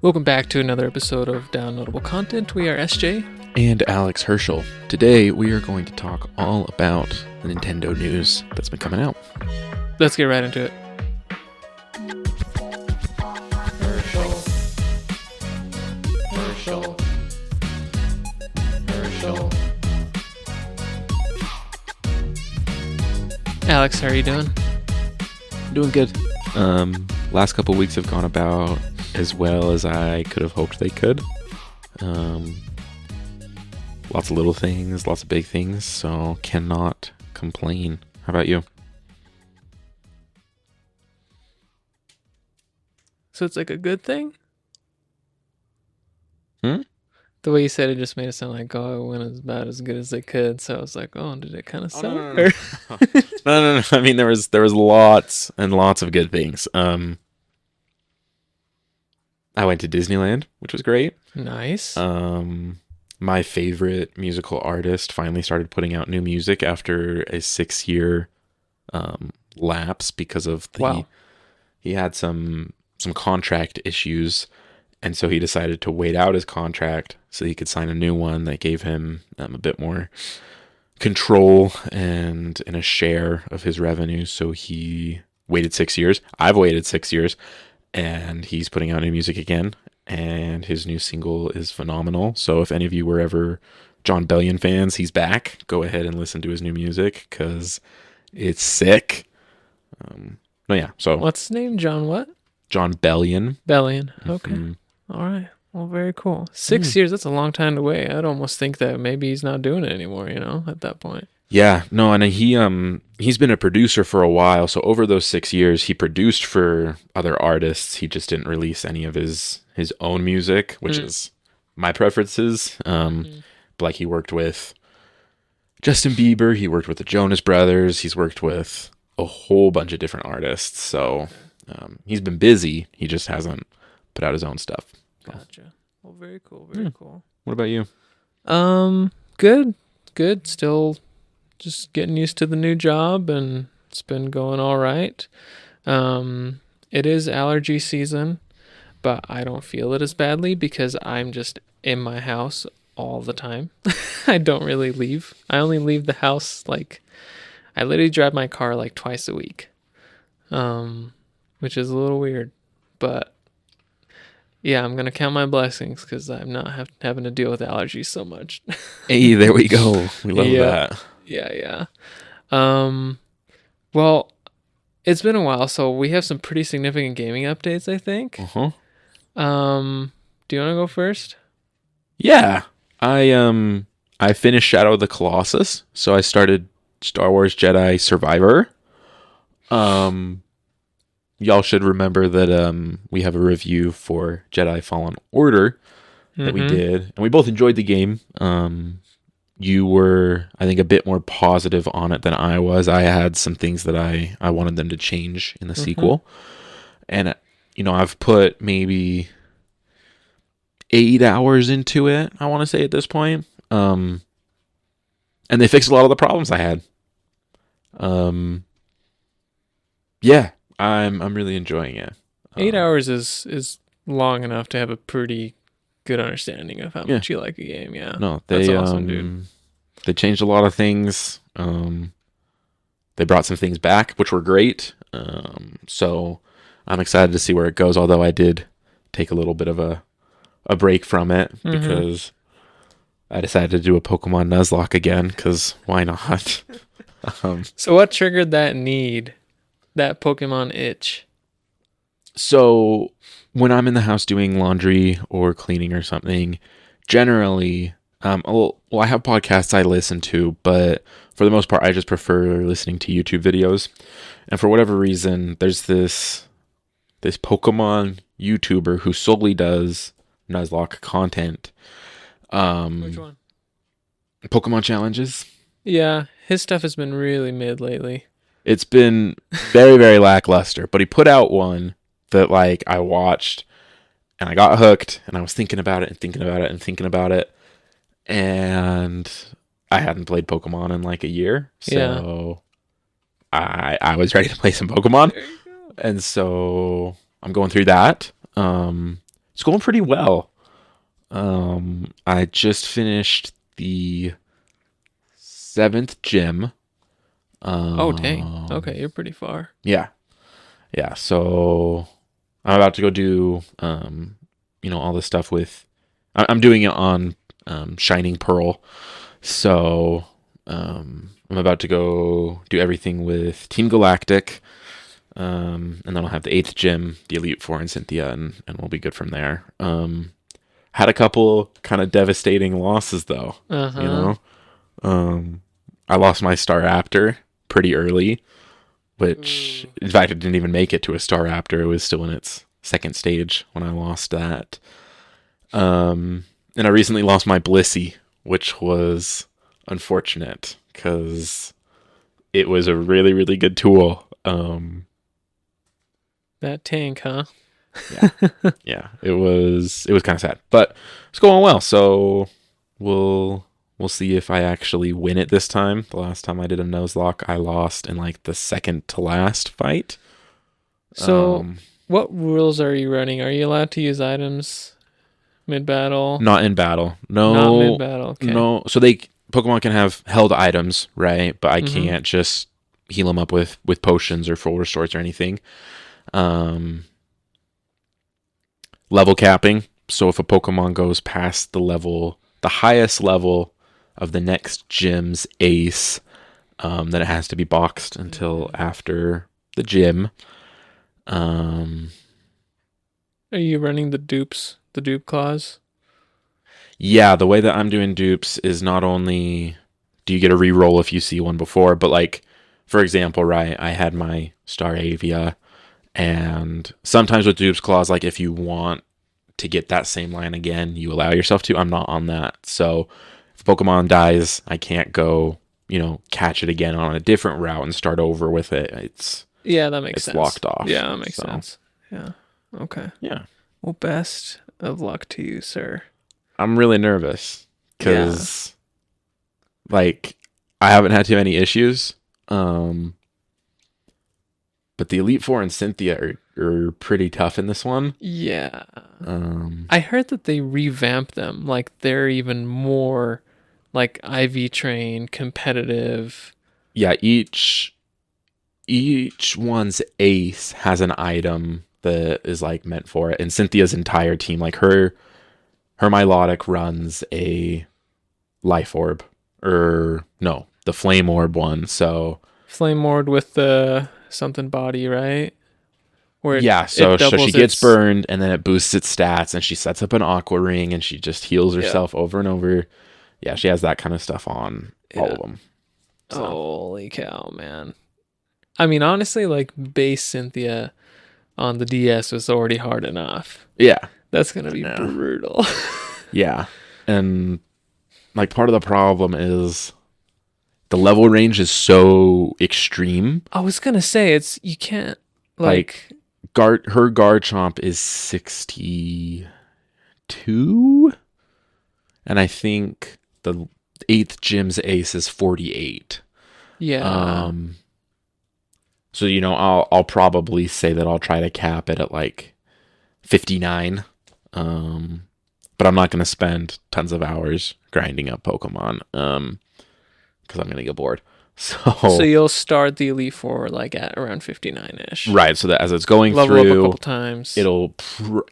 Welcome back to another episode of Downloadable Content. We are SJ. And Alex Herschel. Today we are going to talk all about the Nintendo news that's been coming out. Let's get right into it. Alex, how are you doing? Doing good. Last couple weeks have gone about as well as I could have hoped they could. Lots of little things, lots of big things, so cannot complain. How about you? So it's like a good thing? Hmm? The way you said it just made it sound like, oh, it went about as good as they could. So I was like, oh, did it kind of suck? No. No. I mean, there was lots and lots of good things. I went to Disneyland, which was great. Nice. My favorite musical artist finally started putting out new music after a 6-year lapse because of he had some contract issues, and so he decided to wait out his contract so he could sign a new one that gave him a bit more control and a share of his revenue. So he waited 6 years. I've waited 6 years, and he's putting out new music again. And his new single is phenomenal. So if any of you were ever Jon Bellion fans, he's back. Go ahead and listen to his new music because it's sick. So What's his name? John what? Jon Bellion. Bellion. Okay. Mm-hmm. All right. Well, very cool. 6 years, that's a long time to wait. I'd almost think that maybe he's not doing it anymore, at that point. Yeah, no, and he's been a producer for a while. So over those 6 years, he produced for other artists. He just didn't release any of his own music, which is my preferences. But like, he worked with Justin Bieber, he worked with the Jonas Brothers, he's worked with a whole bunch of different artists. So he's been busy. He just hasn't put out his own stuff. Gotcha. Well, very cool. Very cool. What about you? Good. Still just getting used to the new job, and it's been going all right. It is allergy season, but I don't feel it as badly because I'm just in my house all the time. I don't really leave. I only leave the house I literally drive my car twice a week, which is a little weird, but yeah, I'm gonna count my blessings because I'm not having to deal with allergies so much. Hey, there we go. We love that. Yeah. Well, it's been a while, so we have some pretty significant gaming updates, I think. Uh-huh. Do you want to go first? Yeah. I finished Shadow of the Colossus, so I started Star Wars Jedi Survivor. Y'all should remember that we have a review for Jedi Fallen Order that we did, and we both enjoyed the game. You were, I think, a bit more positive on it than I was. I had some things that I wanted them to change in the sequel. And, I've put maybe 8 hours into it, I want to say, at this point. And they fixed a lot of the problems I had. Yeah, I'm really enjoying it. 8 hours is long enough to have a pretty good understanding of how much you like a game. Yeah. No, that's awesome, dude. They changed a lot of things. They brought some things back, which were great. So I'm excited to see where it goes. Although I did take a little bit of a break from it because I decided to do a Pokemon Nuzlocke again. Because why not? So what triggered that need? That Pokemon itch? So when I'm in the house doing laundry or cleaning or something, generally, I have podcasts I listen to, but for the most part, I just prefer listening to YouTube videos. And for whatever reason, there's this Pokemon YouTuber who solely does Nuzlocke content. Which one? Pokemon challenges. Yeah, his stuff has been really mid lately. It's been very, very lackluster, but he put out one that I watched and I got hooked, and I was thinking about it and thinking about it and thinking about it. And I hadn't played Pokemon in a year. So I was ready to play some Pokemon. And so I'm going through that. It's going pretty well. I just finished the 7th gym. Oh, dang. Okay, you're pretty far. Yeah. Yeah. So I'm about to go do, all this stuff with, I'm doing it on Shining Pearl. So I'm about to go do everything with Team Galactic. And then I'll have the 8th gym, the Elite Four, and Cynthia, and we'll be good from there. Had a couple kind of devastating losses, though. Uh-huh. I lost my Star Raptor pretty early, which, in fact, it didn't even make it to a Star Raptor. It was still in its second stage when I lost that. And I recently lost my Blissey, which was unfortunate because it was a really, really good tool. That tank, huh? Yeah, it was kind of sad, but it's going well. So we'll see if I actually win it this time. The last time I did a Nuzlocke, I lost in like the second to last fight. So, what rules are you running? Are you allowed to use items mid-battle? Not in battle. No, Not mid-battle. Okay. No. So Pokemon can have held items, right? But I can't just heal them up with potions or full restores or anything. Level capping. So if a Pokemon goes past the highest level of the next gym's ace, then it has to be boxed until after the gym. Are you running the dupe clause? Yeah, the way that I'm doing dupes is not only do you get a reroll if you see one before, but like, for example, right, I had my Staravia, and sometimes with dupes clause, like if you want to get that same line again, you allow yourself to. I'm not on that. So if Pokemon dies, I can't go, catch it again on a different route and start over with it. That makes sense. It's locked off. Yeah, that makes sense. Yeah. Okay. Yeah. Well, best of luck to you, sir. I'm really nervous because, I haven't had too many issues. But the Elite Four and Cynthia are pretty tough in this one. Yeah. I heard that they revamped them. Like, they're even more, like, IV trained, competitive. Yeah, each one's ace has an item that is, like, meant for it. And Cynthia's entire team, like, her Milotic runs a Life Orb. Or, no, the Flame Orb one, so... Flame Orb with the... something body, right? Where so she gets burned and then it boosts its stats and she sets up an Aqua Ring and she just heals herself over and over. Yeah, she has that kind of stuff on all of them. So. Holy cow, man. I mean, honestly, like base Cynthia on the DS was already hard enough. Yeah. That's going to be brutal. Yeah. And like part of the problem is the level range is so extreme. I was gonna say you can't like her Garchomp is 62, and I think the 8th gym's ace is 48. Yeah. So I'll probably say that I'll try to cap it at like 59. But I'm not gonna spend tons of hours grinding up Pokemon. Because I'm gonna get bored. So you'll start the Elite Four like at around 59-ish. Right, so that as it's going level through, up a couple times, it'll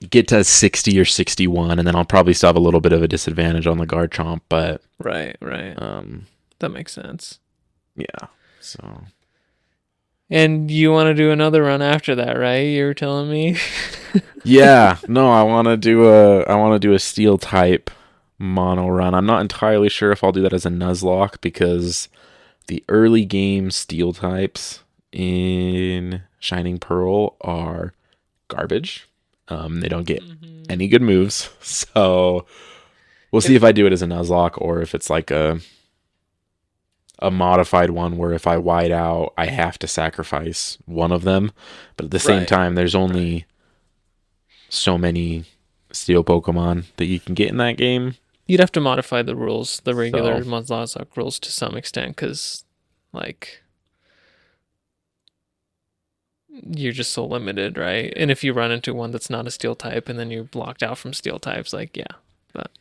get to 60 or 61, and then I'll probably still have a little bit of a disadvantage on the Garchomp, but right. That makes sense. Yeah. So. And you want to do another run after that, right? You were telling me. Yeah. No, I want to do a Steel type mono run. I'm not entirely sure if I'll do that as a Nuzlocke because the early game Steel types in Shining Pearl are garbage. They don't get any good moves. So we'll see if I do it as a Nuzlocke or if it's like a modified one where if I wide out, I have to sacrifice one of them. But at the same time, there's only so many Steel Pokemon that you can get in that game. You'd have to modify the rules, the regular Nuzlocke rules to some extent, because, like, you're just so limited, right? And if you run into one that's not a steel type and then you're blocked out from steel types, like, yeah. But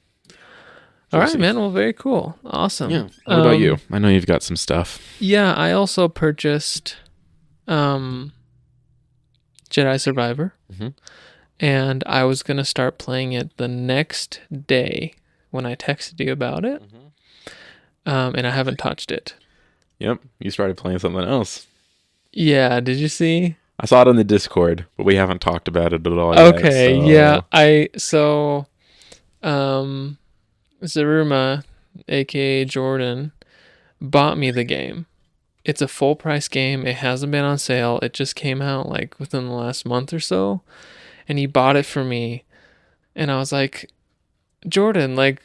all We'll right, see. man. Well, very cool. Awesome. Yeah. What about you? I know you've got some stuff. Yeah, I also purchased um Jedi Survivor, Mm-hmm. and I was gonna start playing it the next day when I texted you about it. And I haven't touched it. Yep. You started playing something else. Yeah, did you see? I saw it on the Discord, but we haven't talked about it at all yet. Okay, yeah. Zaruma, aka Jordan, bought me the game. It's a full price game. It hasn't been on sale. It just came out like within the last month or so. And he bought it for me. And I was like, Jordan, like,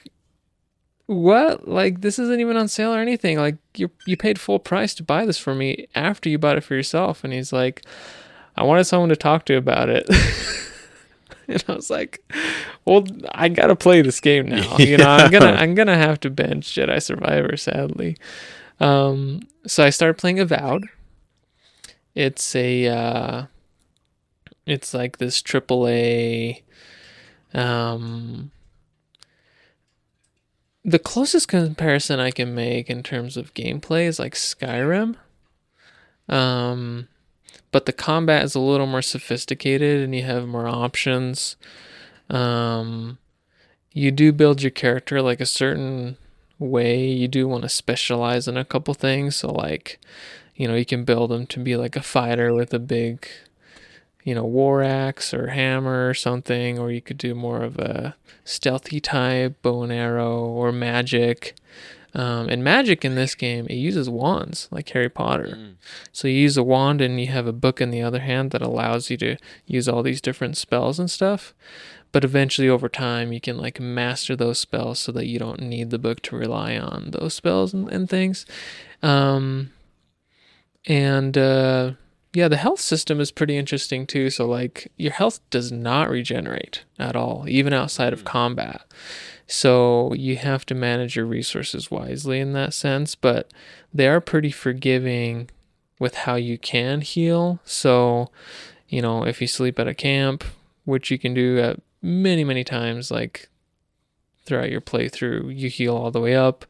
what? Like, this isn't even on sale or anything. Like, you paid full price to buy this for me after you bought it for yourself. And he's like, I wanted someone to talk to about it. And I was like, well, I gotta play this game now. You know, I'm gonna have to bench Jedi Survivor, sadly. So I started playing Avowed. It's it's like this AAA. The closest comparison I can make in terms of gameplay is like Skyrim. But the combat is a little more sophisticated and you have more options. You do build your character like a certain way. You do want to specialize in a couple things. So like, you can build them to be like a fighter with a big, war axe or hammer or something, or you could do more of a stealthy type, bow and arrow, or magic. And magic in this game, it uses wands like Harry Potter. So you use a wand and you have a book in the other hand that allows you to use all these different spells and stuff. But eventually over time you can like master those spells so that you don't need the book to rely on those spells and things. Yeah, the health system is pretty interesting too. So like your health does not regenerate at all, even outside of combat. So you have to manage your resources wisely in that sense, but they are pretty forgiving with how you can heal. So, if you sleep at a camp, which you can do at many, many times, like throughout your playthrough, you heal all the way up.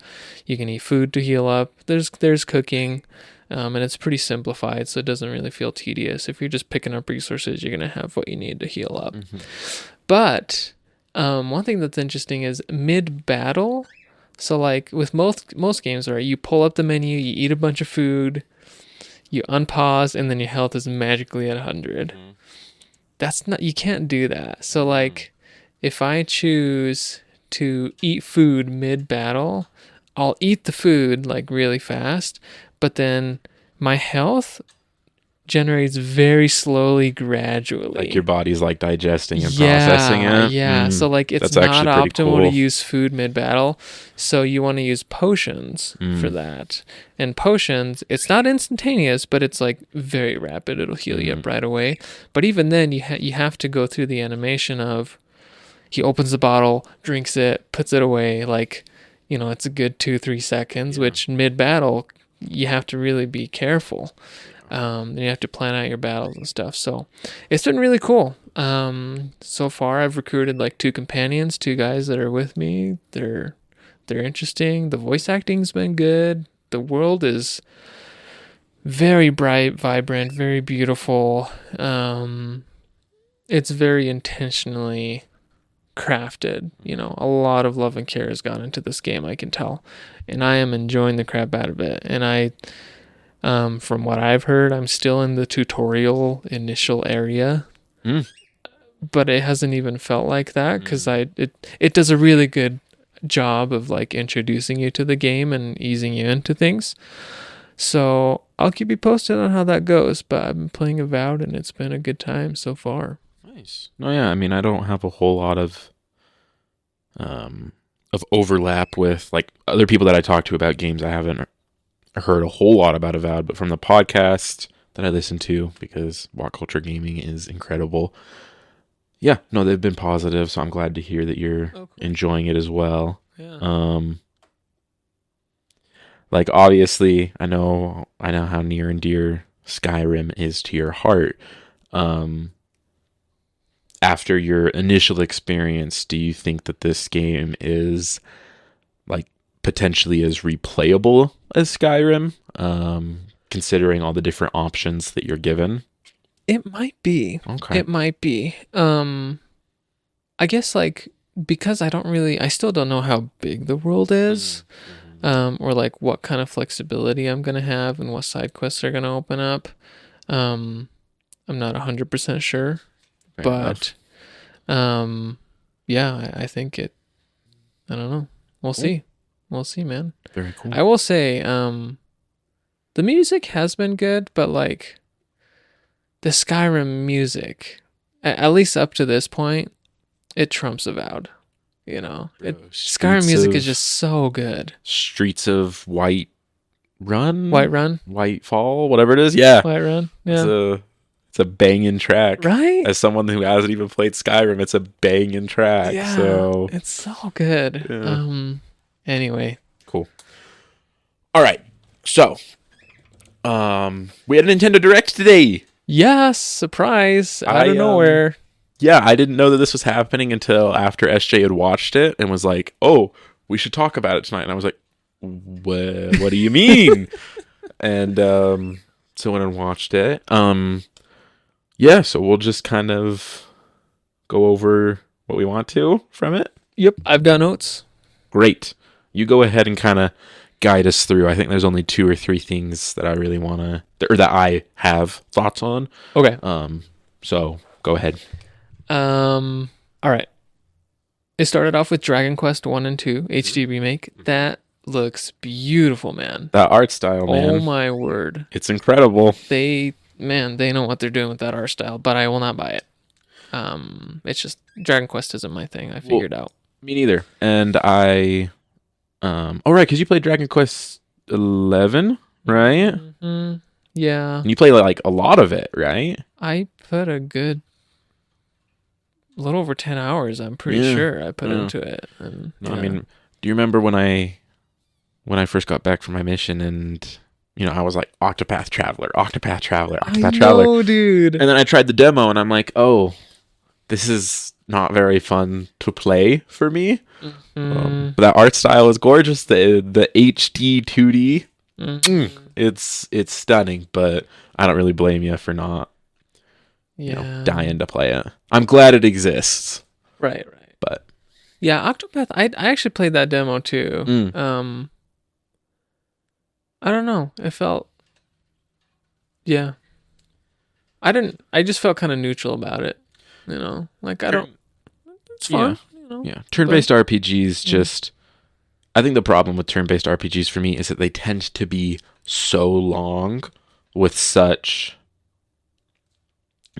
You can eat food to heal up. There's cooking. And it's pretty simplified, so it doesn't really feel tedious. If you're just picking up resources, you're going to have what you need to heal up. But one thing that's interesting is mid-battle. So like with most games, right, you pull up the menu, you eat a bunch of food, you unpause, and then your health is magically at 100. You can't do that. So like if I choose to eat food mid-battle, I'll eat the food like really fast, but then my health generates very slowly, gradually. Like your body's like digesting and processing it. Yeah. So like it's not optimal to use food mid-battle. So you want to use potions for that. And potions, it's not instantaneous, but it's like very rapid. It'll heal you up right away. But even then, you have to go through the animation of he opens the bottle, drinks it, puts it away. Like, it's a good 2-3 seconds, which mid-battle, you have to really be careful. And you have to plan out your battles and stuff. So it's been really cool. So far I've recruited like 2 companions, 2 guys that are with me. They're interesting. The voice acting's been good. The world is very bright, vibrant, very beautiful. It's very intentionally crafted. A lot of love and care has gone into this game, I can tell. And I am enjoying the crap out of it. And from what I've heard, I'm still in the tutorial initial area, but it hasn't even felt like that because it does a really good job of like introducing you to the game and easing you into things. So I'll keep you posted on how that goes, but I've been playing Avowed and it's been a good time so far. Nice. No, yeah, I mean, I don't have a whole lot of overlap with like other people that I talk to about games. I haven't heard a whole lot about Avowed, but from the podcast that I listen to, because Walk Culture Gaming is incredible. Yeah, no, they've been positive, so I'm glad to hear that you're enjoying it as well. Yeah. Like obviously, I know how near and dear Skyrim is to your heart. Um, After your initial experience, do you think that this game is like potentially as replayable as Skyrim? Considering all the different options that you're given. It might be. Okay. It might be. I guess like because I still don't know how big the world is, or like what kind of flexibility I'm gonna have and what side quests are gonna open up. I'm not 100% sure, Fair but yeah, I think it. I don't know. We'll see. We'll see, man. Very cool. I will say, the music has been good, but like the Skyrim music, at least up to this point, it trumps Avowed. You know, Skyrim music is just so good. Streets of White Run, White Fall, whatever it is. Yeah, Run. Yeah, it's a banging track, right? As someone who hasn't even played Skyrim, it's a banging track. Yeah, so it's so good. Yeah. Anyway, cool. All right, so we had a Nintendo Direct today. Yes, surprise out of nowhere. Yeah, I didn't know that this was happening until after SJ had watched it and was like, "Oh, we should talk about it tonight." And I was like, "What do you mean?" And so went and watched it. Yeah, so we'll just kind of go over what we want to from it. Yep, I've got notes. Great. You go ahead and kind of guide us through. I think there's only 2 or 3 things that I really want to, or that I have thoughts on. Okay. So go ahead. All right. It started off with Dragon Quest 1 and 2 HD remake. That looks beautiful, man. That art style, man. Oh my word. It's incredible. They know what they're doing with that art style, but I will not buy it. It's just Dragon Quest isn't my thing. I figured out. Me neither. And I right, because you played Dragon Quest 11, right? Mm-hmm. Yeah. And you play like a lot of it, right? I put a little over 10 hours, I'm pretty sure I put into it. And, no, I mean, do you remember when I first got back from my mission and I was like Octopath Traveler. I know, dude. And then I tried the demo and I'm like, oh, this is not very fun to play for me. But that art style is gorgeous. The HD 2D, it's stunning. But I don't really blame you for not, dying to play it. I'm glad it exists. Right. But yeah, Octopath. I actually played that demo too. I don't know. It felt. Yeah. I just felt kind of neutral about it. Like I don't. It's fun. Yeah. Turn-based RPGs just. I think the problem with turn-based RPGs for me is that they tend to be so long with such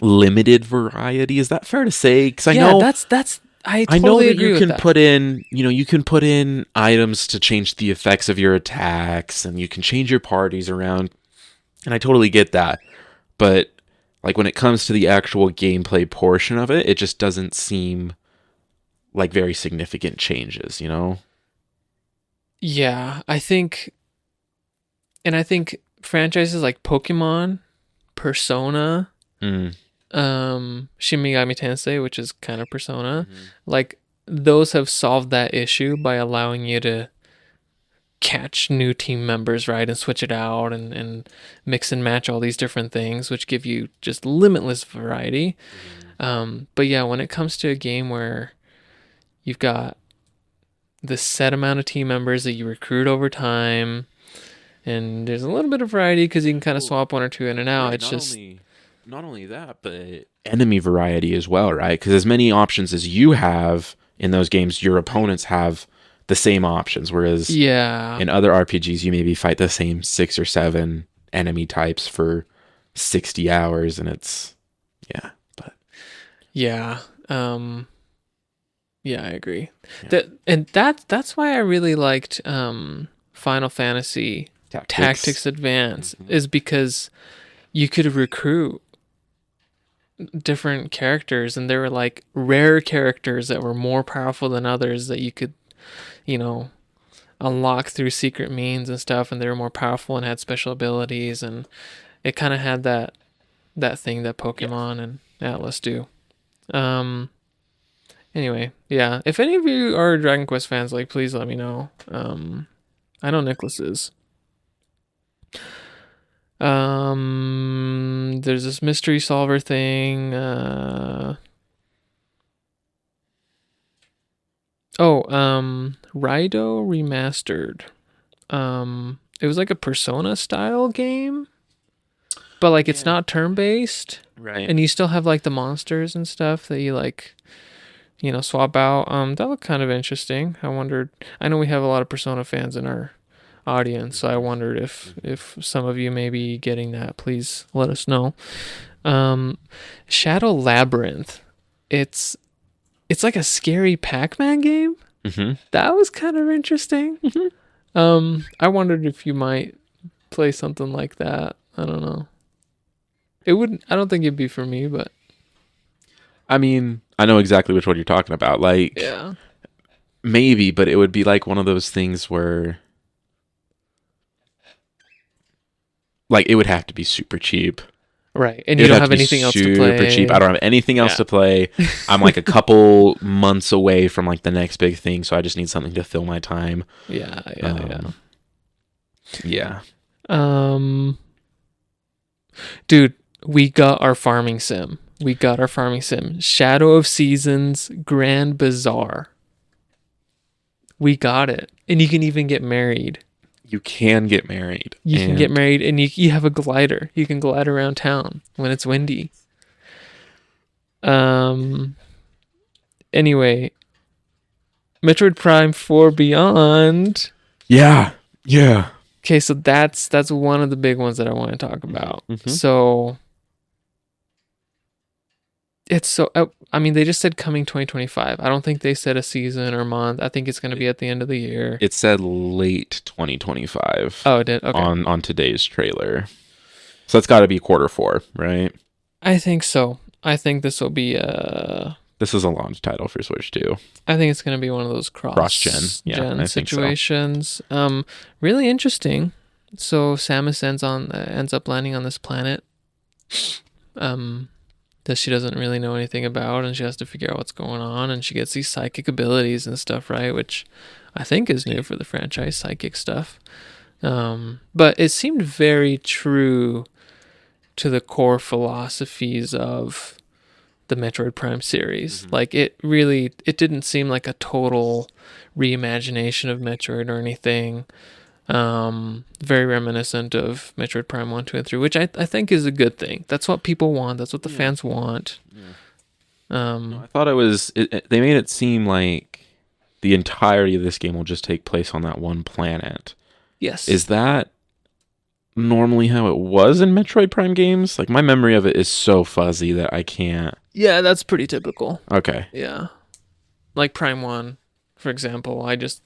limited variety. Is that fair to say? Because I know that's. I know totally that agree you with can that. put in, you can put in items to change the effects of your attacks, and you can change your parties around, and I totally get that. But like when it comes to the actual gameplay portion of it, it just doesn't seem like very significant changes, Yeah, I think franchises like Pokemon, Persona, Shin Megami Tensei, which is kind of Persona, like those have solved that issue by allowing you to catch new team members, right, and switch it out and mix and match all these different things, which give you just limitless variety. But yeah, when it comes to a game where you've got the set amount of team members that you recruit over time, and there's a little bit of variety because you can kind of swap one or two in and out. Right, it's not only that, but enemy variety as well, right? Because as many options as you have in those games, your opponents have the same options. Whereas in other RPGs, you maybe fight the same 6 or 7 enemy types for 60 hours, and it's I agree. That's why I really liked Final Fantasy Tactics Advance, is because you could recruit different characters, and there were like rare characters that were more powerful than others that you could, unlock through secret means and stuff, and they were more powerful and had special abilities, and it kind of had that thing that Pokemon and Atlas do. Anyway, yeah. If any of you are Dragon Quest fans, like, please let me know. I know Nicholas is. There's this mystery solver thing. Raido Remastered. It was like a Persona style game, but like it's not turn-based. Right. And you still have like the monsters and stuff that you like, swap out. That looked kind of interesting. I know we have a lot of Persona fans in our audience, so I wondered if some of you may be getting that. Please let us know. Shadow Labyrinth. It's like a scary Pac-Man game. Mm-hmm. That was kind of interesting. Mm-hmm. I wondered if you might play something like that. I don't know. I don't think it'd be for me, but I mean, I know exactly which one you're talking about. Like, yeah, maybe, but it would be like one of those things where, like, it would have to be super cheap. right. And you don't have anything else to play. Super cheap. I don't have anything else to play. I'm like a couple months away from like the next big thing, so I just need something to fill my time. Yeah. Yeah. Dude, we got our farming sim. Shadow of Seasons Grand Bazaar. We got it. And you can even get married. You can get married. You can get married, and you have a glider. You can glide around town when it's windy. Anyway, Metroid Prime 4 Beyond. Yeah. Okay, so that's one of the big ones that I want to talk about. Mm-hmm. So it's so, I mean, they just said coming 2025. I don't think they said a season or month. I think it's going to be at the end of the year. It said late 2025. Oh, it did? Okay. On today's trailer. So that's got to be quarter 4, right? I think so. I think this will be This is a launch title for Switch 2. I think it's going to be one of those cross-gen situations. So. Really interesting. So Samus ends up landing on this planet that she doesn't really know anything about, and she has to figure out what's going on, and she gets these psychic abilities and stuff, right? Which I think is new for the franchise, psychic stuff. But it seemed very true to the core philosophies of the Metroid Prime series. Mm-hmm. Like it didn't seem like a total reimagination of Metroid or anything. Very reminiscent of Metroid Prime 1, 2, and 3, which I think is a good thing. That's what people want. That's what the fans want. Yeah. I thought it was... they made it seem like the entirety of this game will just take place on that one planet. Yes. Is that normally how it was in Metroid Prime games? Like, my memory of it is so fuzzy that I can't... Yeah, that's pretty typical. Okay. Yeah. Like Prime 1, for example, I just,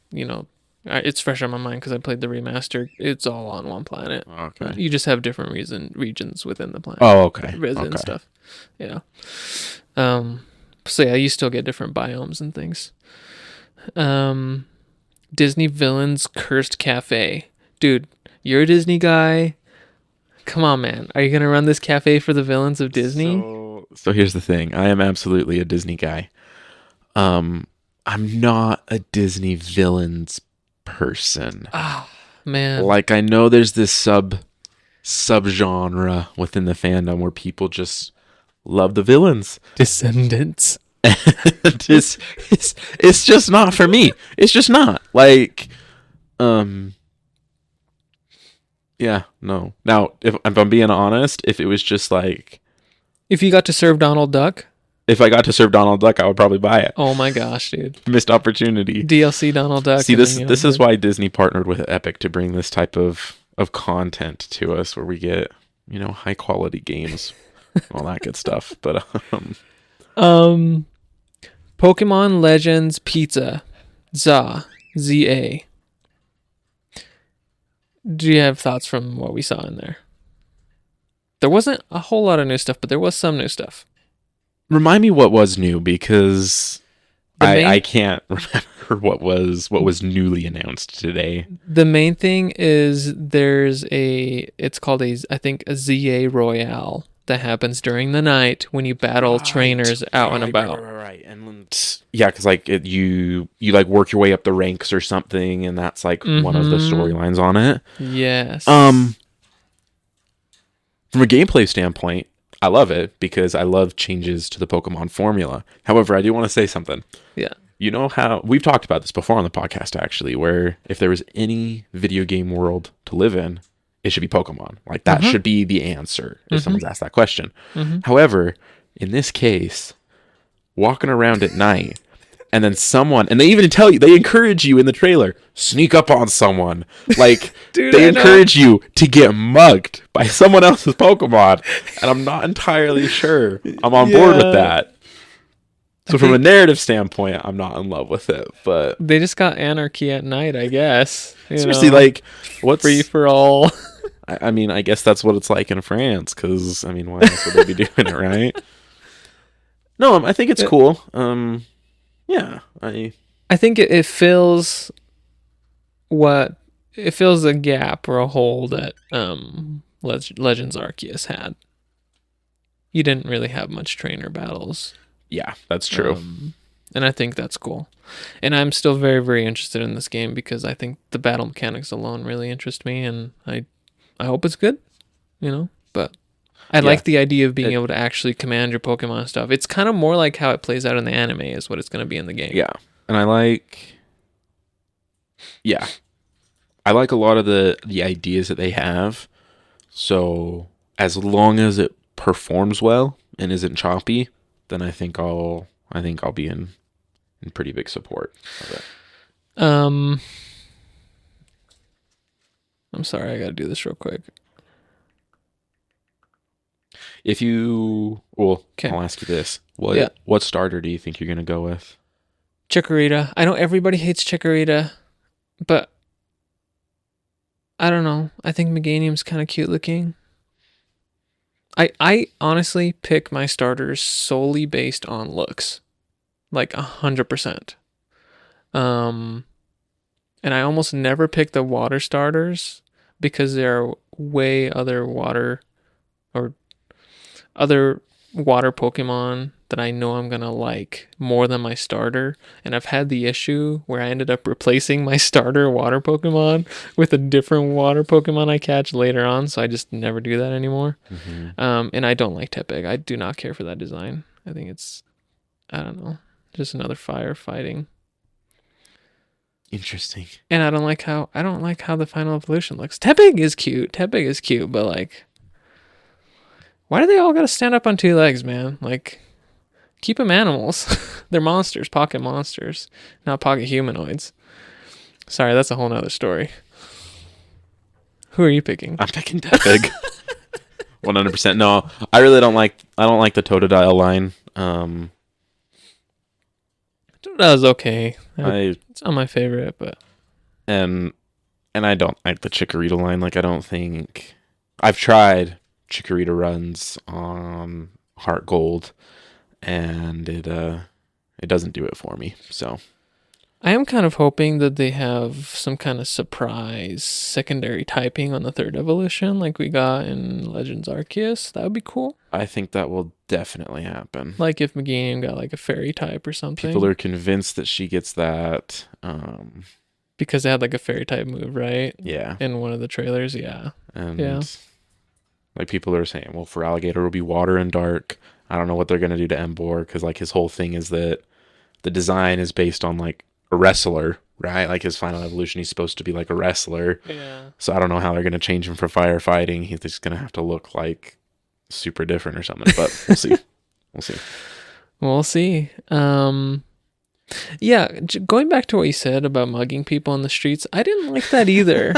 it's fresh on my mind because I played the remaster. It's all on one planet. Okay. You just have different regions within the planet. Oh, okay. Resin stuff. Yeah. So yeah, you still get different biomes and things. Disney Villains Cursed Cafe. Dude, you're a Disney guy. Come on, man. Are you going to run this cafe for the villains of Disney? So here's the thing. I am absolutely a Disney guy. I'm not a Disney villains person. Ah, man. Like, I know there's this subgenre within the fandom where people just love the villains. Descendants. It's just not for me. It's just not. Like, yeah, no. Now, if I'm being honest, if it was just like... If you got to serve Donald Duck? If I got to serve Donald Duck, I would probably buy it. Oh my gosh, dude. Missed opportunity. DLC Donald Duck. See, this is why Disney partnered with Epic to bring this type of content to us, where we get, high quality games, all that good stuff. But Pokemon Legends Pizza, ZA. Do you have thoughts from what we saw in there? There wasn't a whole lot of new stuff, but there was some new stuff. Remind me what was new, because I can't remember. or what was newly announced today? The main thing is it's called I think a ZA Royale that happens during the night when you battle trainers out and about. Right. And yeah, because like you like work your way up the ranks or something, and that's like one of the storylines on it. Yes. From a gameplay standpoint, I love it because I love changes to the Pokemon formula. However, I do want to say something. Yeah. You know how we've talked about this before on the podcast, actually, where if there was any video game world to live in, it should be Pokemon. Like that should be the answer if someone's asked that question. However, in this case, walking around at night and then and they even they encourage you in the trailer, sneak up on someone. Like Dude, they encourage you to get mugged by someone else's Pokemon. And I'm not entirely sure I'm on board with that. So from a narrative standpoint, I'm not in love with it, but they just got anarchy at night, I guess. Seriously, like what's free for all? I mean, I guess that's what it's like in France, because, I mean, why else would they be doing it, right? No, I think it's cool. Yeah. I think it fills a gap or a hole that Legends Arceus had. You didn't really have much trainer battles. Yeah, that's true. And I think that's cool. And I'm still very, very interested in this game because I think the battle mechanics alone really interest me, and I hope it's good, but I like the idea of being able to actually command your Pokemon and stuff. It's kind of more like how it plays out in the anime is what it's going to be in the game. Yeah. And I like a lot of the ideas that they have. So as long as it performs well and isn't choppy, then I think I'll be in pretty big support of it. I'm sorry, I got to do this real quick. I'll ask you this. What starter do you think you're going to go with? Chikorita. I know everybody hates Chikorita, but I don't know. I think Meganium's kind of cute looking. I honestly pick my starters solely based on looks. Like 100%. And I almost never pick the water starters because there are way other water Pokemon that I know I'm going to like more than my starter. And I've had the issue where I ended up replacing my starter water Pokemon with a different water Pokemon I catch later on. So I just never do that anymore. And I don't like Tepig. I do not care for that design. I think it's, I don't know, just another firefighting. Interesting. And I don't like how the final evolution looks. Tepig is cute, but like, why do they all gotta stand up on two legs, man? Like, keep them animals. They're monsters, pocket monsters, not pocket humanoids. Sorry, that's a whole nother story. Who are you picking? I'm picking Tepig. 100%. No, I really don't like the Totodile line. Totodile's okay. It's not my favorite, but and I don't like the Chikorita line. Like, I don't think I've tried Chikorita runs on Heart Gold, and it doesn't do it for me. So I am kind of hoping that they have some kind of surprise secondary typing on the third evolution like we got in Legends Arceus. That would be cool. I think that will definitely happen. Like if Meganium got like a fairy type or something. People are convinced that she gets that. Because they had like a fairy type move, right? Yeah. In one of the trailers, yeah. And like people are saying, well, for Alligator it'll be water and dark. I don't know what they're going to do to Emboar, because like his whole thing is that the design is based on like a wrestler, right? Like his final evolution, he's supposed to be like a wrestler. Yeah. So I don't know how they're going to change him for firefighting. He's just going to have to look like super different or something, but we'll see. We'll see. Yeah, going back to what you said about mugging people in the streets, I didn't like that either.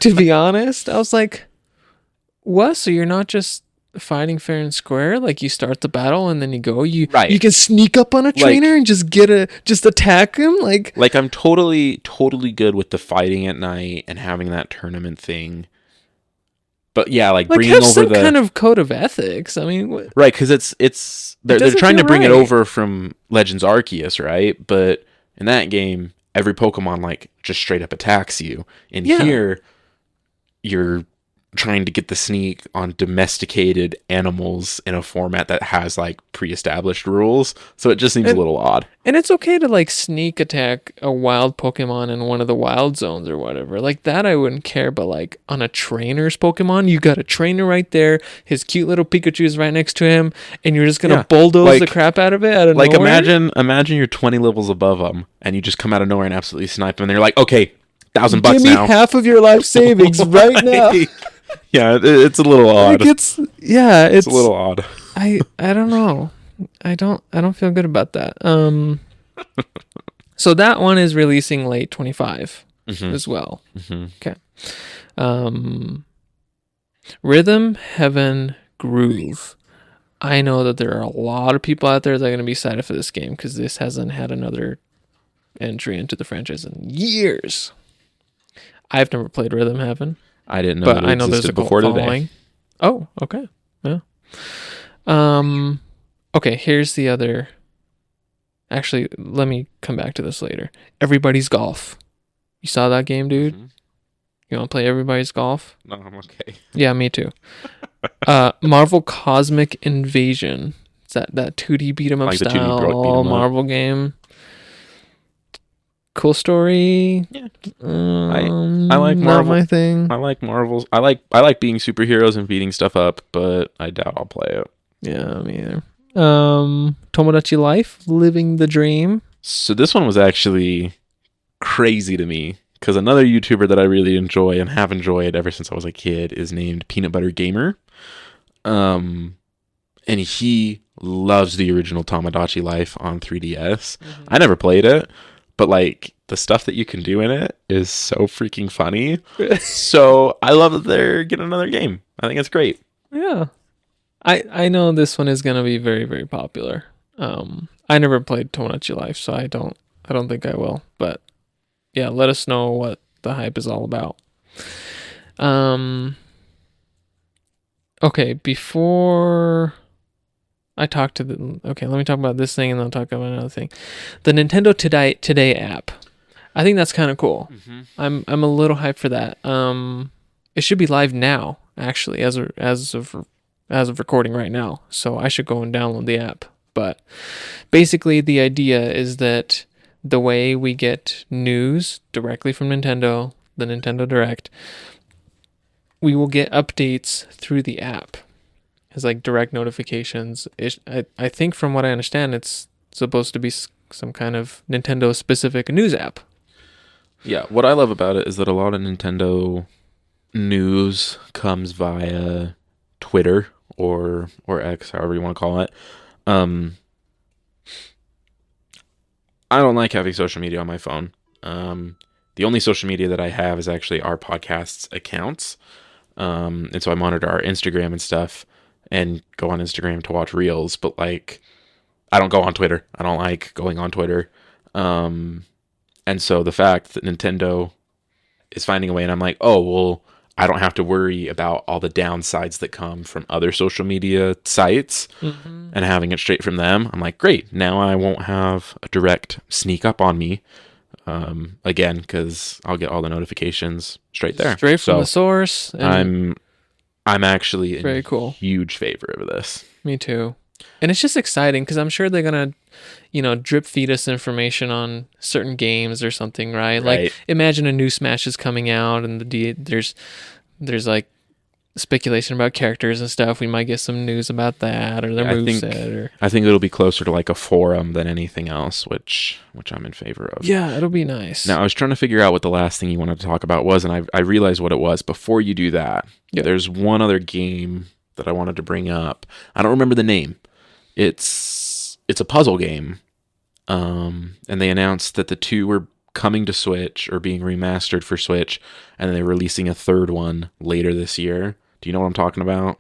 To be honest, I was like, what? So you're not just fighting fair and square? Like you start the battle and then you can sneak up on a trainer and just attack him? Like I'm totally good with the fighting at night and having that tournament thing. But yeah, like bringing have over some kind of code of ethics. I mean, right, because they're trying to bring it over from Legends Arceus, right? But in that game, every Pokemon like just straight up attacks you. In Yeah. here, you're trying to get the sneak on domesticated animals in a format that has like pre-established rules, so it just seems a little odd. And it's okay to like sneak attack a wild Pokemon in one of the wild zones or whatever. Like that I wouldn't care, but like on a trainer's Pokemon, you got a trainer right there, his cute little Pikachu is right next to him, and you're just gonna bulldoze the crap out of it out of nowhere? Imagine you're 20 levels above them and you just come out of nowhere and absolutely snipe them, and they're like, okay, $1,000 now. Give me half of your life savings right now. Yeah, it's a little odd. Like it's a little odd. I don't know. I don't feel good about that. So that one is releasing late 25 as well. Okay. Rhythm Heaven Groove. I know that there are a lot of people out there that are going to be excited for this game because this hasn't had another entry into the franchise in years. I've never played Rhythm Heaven. I didn't know, but I know there's a cult following. Oh, okay. Yeah. Okay, here's the other. Actually, let me come back to this later. Everybody's Golf. You saw that game, dude? You want to play Everybody's Golf? No, I'm okay. Yeah, me too. Marvel Cosmic Invasion. It's that 2D beat 'em up style 2D beat 'em up. Marvel game. Cool story. Yeah. I like Marvel. Not my thing. I like Marvels. I like being superheroes and beating stuff up, but I doubt I'll play it. Yeah, me either. Tomodachi Life, Living the Dream. So this one was actually crazy to me because another YouTuber that I really enjoy and have enjoyed ever since I was a kid is named Peanut Butter Gamer. And he loves the original Tomodachi Life on 3DS. I never played it, but like the stuff that you can do in it is so freaking funny. So I love that they're getting another game. I think it's great. Yeah. I know this one is gonna be very, very popular. I never played Tomodachi Life, so I don't think I will. But yeah, let us know what the hype is all about. Okay, before I talk to let me talk about this thing and then I'll talk about another thing. The Nintendo Today app. I think that's kind of cool. I'm a little hyped for that. It should be live now, actually, as of recording right now. So I should go and download the app. But basically the idea is that the way we get news directly from Nintendo, the Nintendo Direct, we will get updates through the app. It's like direct notifications. I think from what I understand, it's supposed to be some kind of Nintendo specific news app. Yeah, what I love about it is that a lot of Nintendo news comes via Twitter or X, however you want to call it. I don't like having social media on my phone. The only social media that I have is actually our podcast's accounts. And so I monitor our Instagram and stuff and go on Instagram to watch reels, but like I don't go on Twitter. I don't like going on Twitter. And so the fact that Nintendo is finding a way, and I'm like, oh, well, I don't have to worry about all the downsides that come from other social media sites and having it straight from them. I'm like, great. Now I won't have a direct sneak up on me again, because I'll get all the notifications straight there. Straight from the source. And I'm actually very cool. Huge favorite of this. Me too. And it's just exciting because I'm sure they're going to, drip feed us information on certain games or something, right? Like imagine a new Smash is coming out and there's like speculation about characters and stuff. We might get some news about that or their moveset. I think it'll be closer to like a forum than anything else, which I'm in favor of. Yeah, it'll be nice. Now, I was trying to figure out what the last thing you wanted to talk about was, and I realized what it was. Before you do that, there's one other game that I wanted to bring up. I don't remember the name. It's a puzzle game. And they announced that the two were coming to Switch or being remastered for Switch, and they're releasing a third one later this year. Do you know what I'm talking about?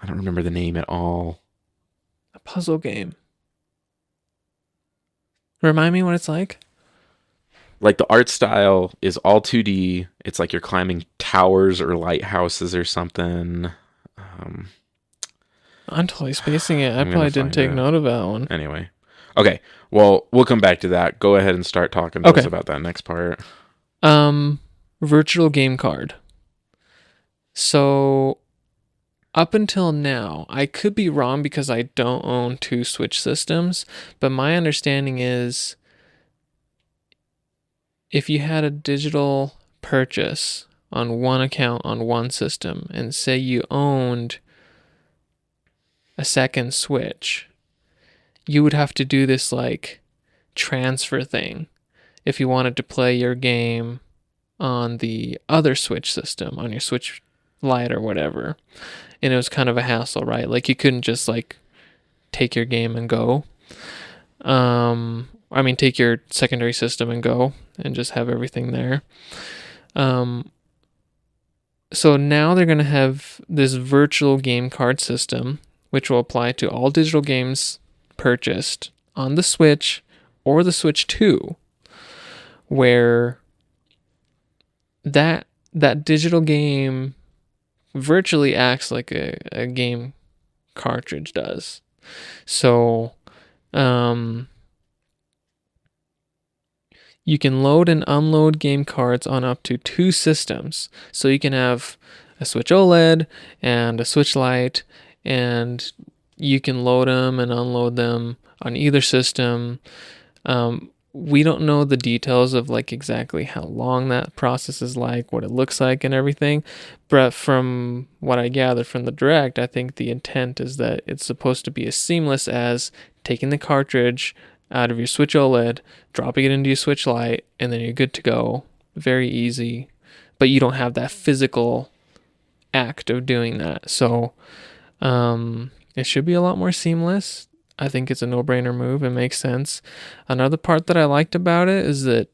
I don't remember the name at all. A puzzle game. Remind me what it's like. Like the art style is all 2D. It's like you're climbing towers or lighthouses or something. I'm totally spacing it. I probably didn't take note of that one. Anyway. Okay. Well, we'll come back to that. Go ahead and start talking to us about that next part. Virtual game card. So up until now, I could be wrong because I don't own two Switch systems, but my understanding is if you had a digital purchase on one account on one system and say you owned a second Switch, you would have to do this like transfer thing if you wanted to play your game on the other Switch system, on your Switch Lite or whatever. And it was kind of a hassle, right? Like you couldn't just like take your game and go. Take your secondary system and go and just have everything there. So now they're going to have this virtual game card system, which will apply to all digital games purchased on the Switch or the Switch 2, where that digital game virtually acts like a game cartridge does. So you can load and unload game cards on up to two systems. So you can have a Switch OLED and a Switch Lite, and you can load them and unload them on either system. We don't know the details of like exactly how long that process is like, what it looks like and everything. But from what I gathered from the Direct, I think the intent is that it's supposed to be as seamless as taking the cartridge out of your Switch OLED, dropping it into your Switch Lite, and then you're good to go. Very easy. But you don't have that physical act of doing that. So it should be a lot more seamless. I think it's a no-brainer move. It makes sense. Another part that I liked about it is that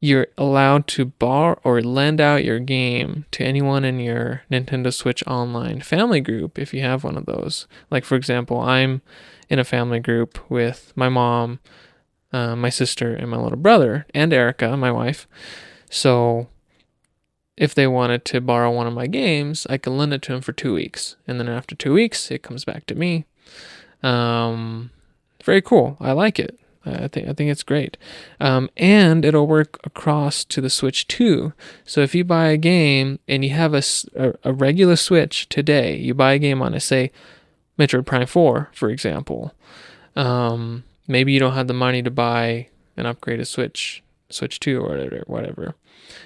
you're allowed to borrow or lend out your game to anyone in your Nintendo Switch Online family group if you have one of those. Like, for example, I'm in a family group with my mom, my sister, and my little brother, and Erica, my wife. So if they wanted to borrow one of my games, I can lend it to them for 2 weeks. And then after 2 weeks, it comes back to me. Very cool. I like it. I think it's great. And it'll work across to the Switch 2. So if you buy a game and you have a regular Switch today, you buy a game on, say, Metroid Prime 4, for example. Maybe you don't have the money to buy an upgraded Switch 2 or whatever.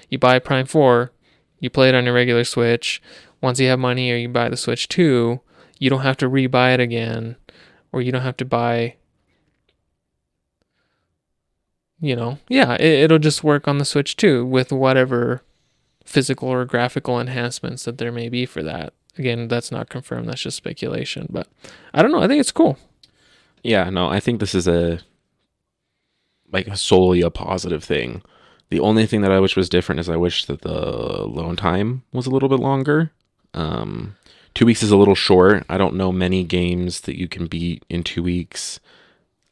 You buy Prime 4, you play it on your regular Switch. Once you have money or you buy the Switch 2, you don't have to re-buy it again, or you don't have to buy, it'll just work on the Switch 2 with whatever physical or graphical enhancements that there may be for that. Again, that's not confirmed. That's just speculation. But I don't know. I think it's cool. Yeah, no, I think this is solely a positive thing. The only thing that I wish was different is I wish that the loan time was a little bit longer. 2 weeks is a little short. I don't know many games that you can beat in 2 weeks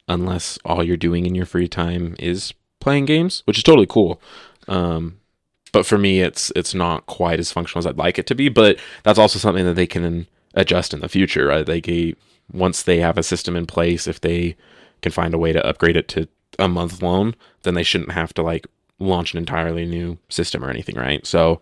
unless all you're doing in your free time is playing games, which is totally cool. But for me, it's not quite as functional as I'd like it to be. But that's also something that they can adjust in the future, right? Once they have a system in place, if they can find a way to upgrade it to a month loan, then they shouldn't have to launch an entirely new system or anything, right? So,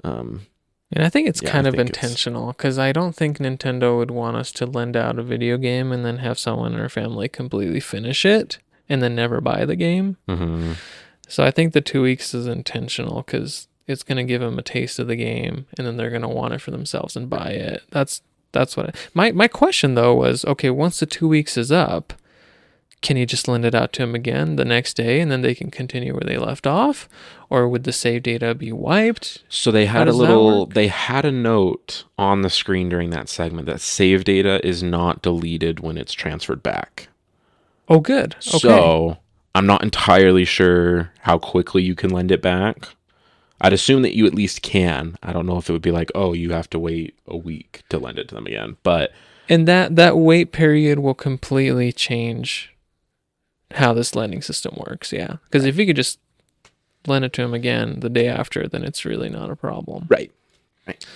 and I think it's kind of intentional because I don't think Nintendo would want us to lend out a video game and then have someone in our family completely finish it and then never buy the game. Mm-hmm. So I think the 2 weeks is intentional because it's going to give them a taste of the game and then they're going to want it for themselves and buy it. That's what my question though was, okay, once the 2 weeks is up, can you just lend it out to them again the next day and then they can continue where they left off? Or would the save data be wiped? So they had they had a note on the screen during that segment that save data is not deleted when it's transferred back. Oh, good. Okay. So I'm not entirely sure how quickly you can lend it back. I'd assume that you at least can. I don't know if it would be like, oh, you have to wait a week to lend it to them again. And that wait period will completely change how this lending system works, yeah. Because if you could just lend it to him again the day after, then it's really not a problem. Right.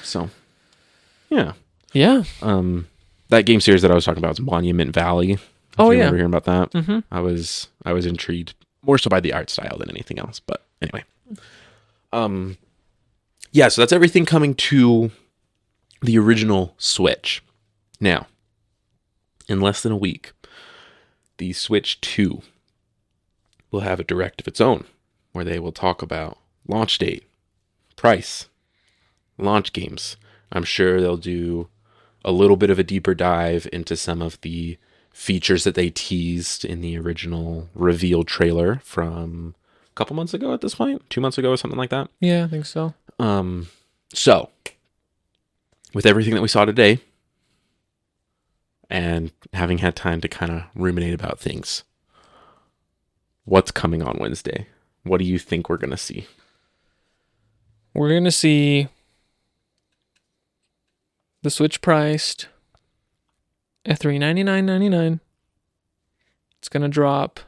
So, yeah. Yeah. That game series that I was talking about is Monument Valley. If Oh you yeah. remember hearing about that. Mm-hmm. I was intrigued more so by the art style than anything else. But anyway. Yeah, so that's everything coming to the original Switch. Now, in less than a week, the Switch 2 will have a direct of its own, where they will talk about launch date, price, launch games. I'm sure they'll do a little bit of a deeper dive into some of the features that they teased in the original reveal trailer from a couple months ago at this point, 2 months ago or something like that. Yeah, I think so. So, with everything that we saw today, and having had time to kind of ruminate about things, what's coming on Wednesday? What do you think we're going to see? We're going to see the Switch priced at $399.99. It's going to drop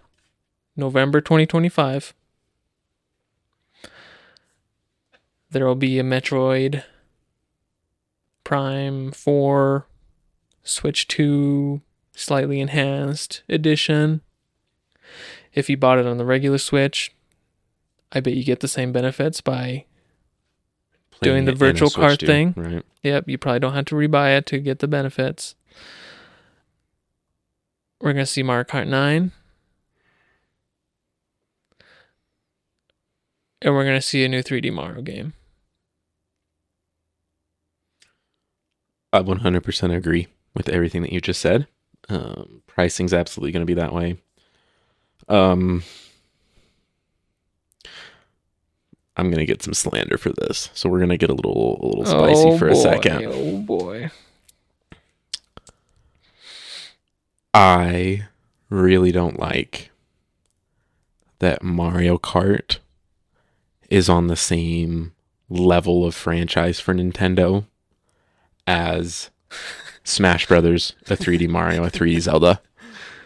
November 2025. There will be a Metroid Prime 4 Switch 2 slightly enhanced edition. If you bought it on the regular Switch, I bet you get the same benefits by doing the virtual card thing. Right. Yep, you probably don't have to rebuy it to get the benefits. We're going to see Mario Kart 9. And we're going to see a new 3D Mario game. I 100% agree with everything that you just said. Pricing's absolutely going to be that way. I'm going to get some slander for this. So we're going to get a little spicy for a second. Oh boy. I really don't like that Mario Kart is on the same level of franchise for Nintendo as Smash Brothers, a 3D Mario, a 3D Zelda.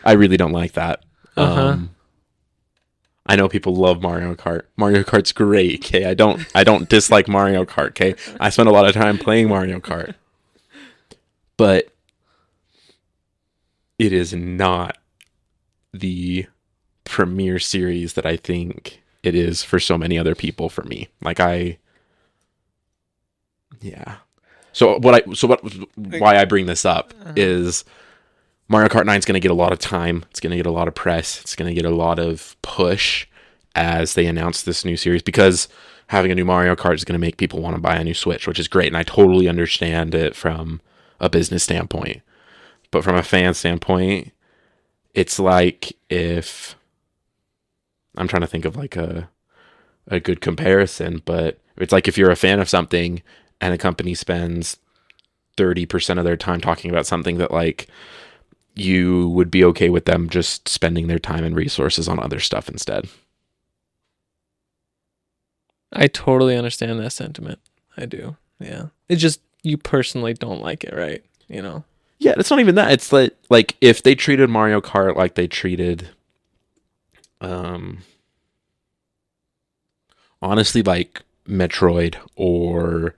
I really don't like that. I know people love Mario Kart. Mario Kart's great, okay? I don't dislike Mario Kart, okay? I spend a lot of time playing Mario Kart. But it is not the premier series that I think it is for so many other people for me. Yeah. Why I bring this up is Mario Kart 9 is going to get a lot of time. It's going to get a lot of press. It's going to get a lot of push as they announce this new series, because having a new Mario Kart is going to make people want to buy a new Switch, which is great. And I totally understand it from a business standpoint. But from a fan standpoint, it's like if... I'm trying to think of like a good comparison, but it's like if you're a fan of something and a company spends 30% of their time talking about something that like you would be okay with them just spending their time and resources on other stuff instead. I totally understand that sentiment. I do. Yeah. It's just you personally don't like it, right? You know? Yeah, it's not even that. It's like if they treated Mario Kart like they treated honestly like Metroid or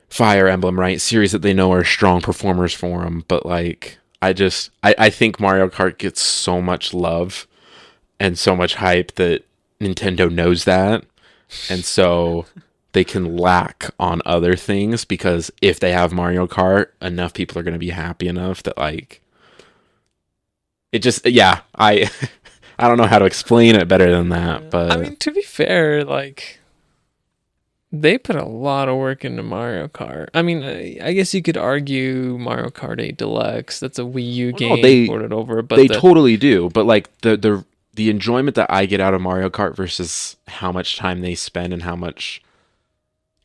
Fire Emblem, right? Series that they know are strong performers for them, but like I think Mario Kart gets so much love and so much hype that Nintendo knows that, and so they can lack on other things, because if they have Mario Kart, enough people are going to be happy enough that like it just, yeah, I don't know how to explain it better than that, but I mean, to be fair, like they put a lot of work into Mario Kart. I mean, I guess you could argue Mario Kart 8 Deluxe, that's a Wii U game ported over, but they totally do. But like the enjoyment that I get out of Mario Kart versus how much time they spend and how much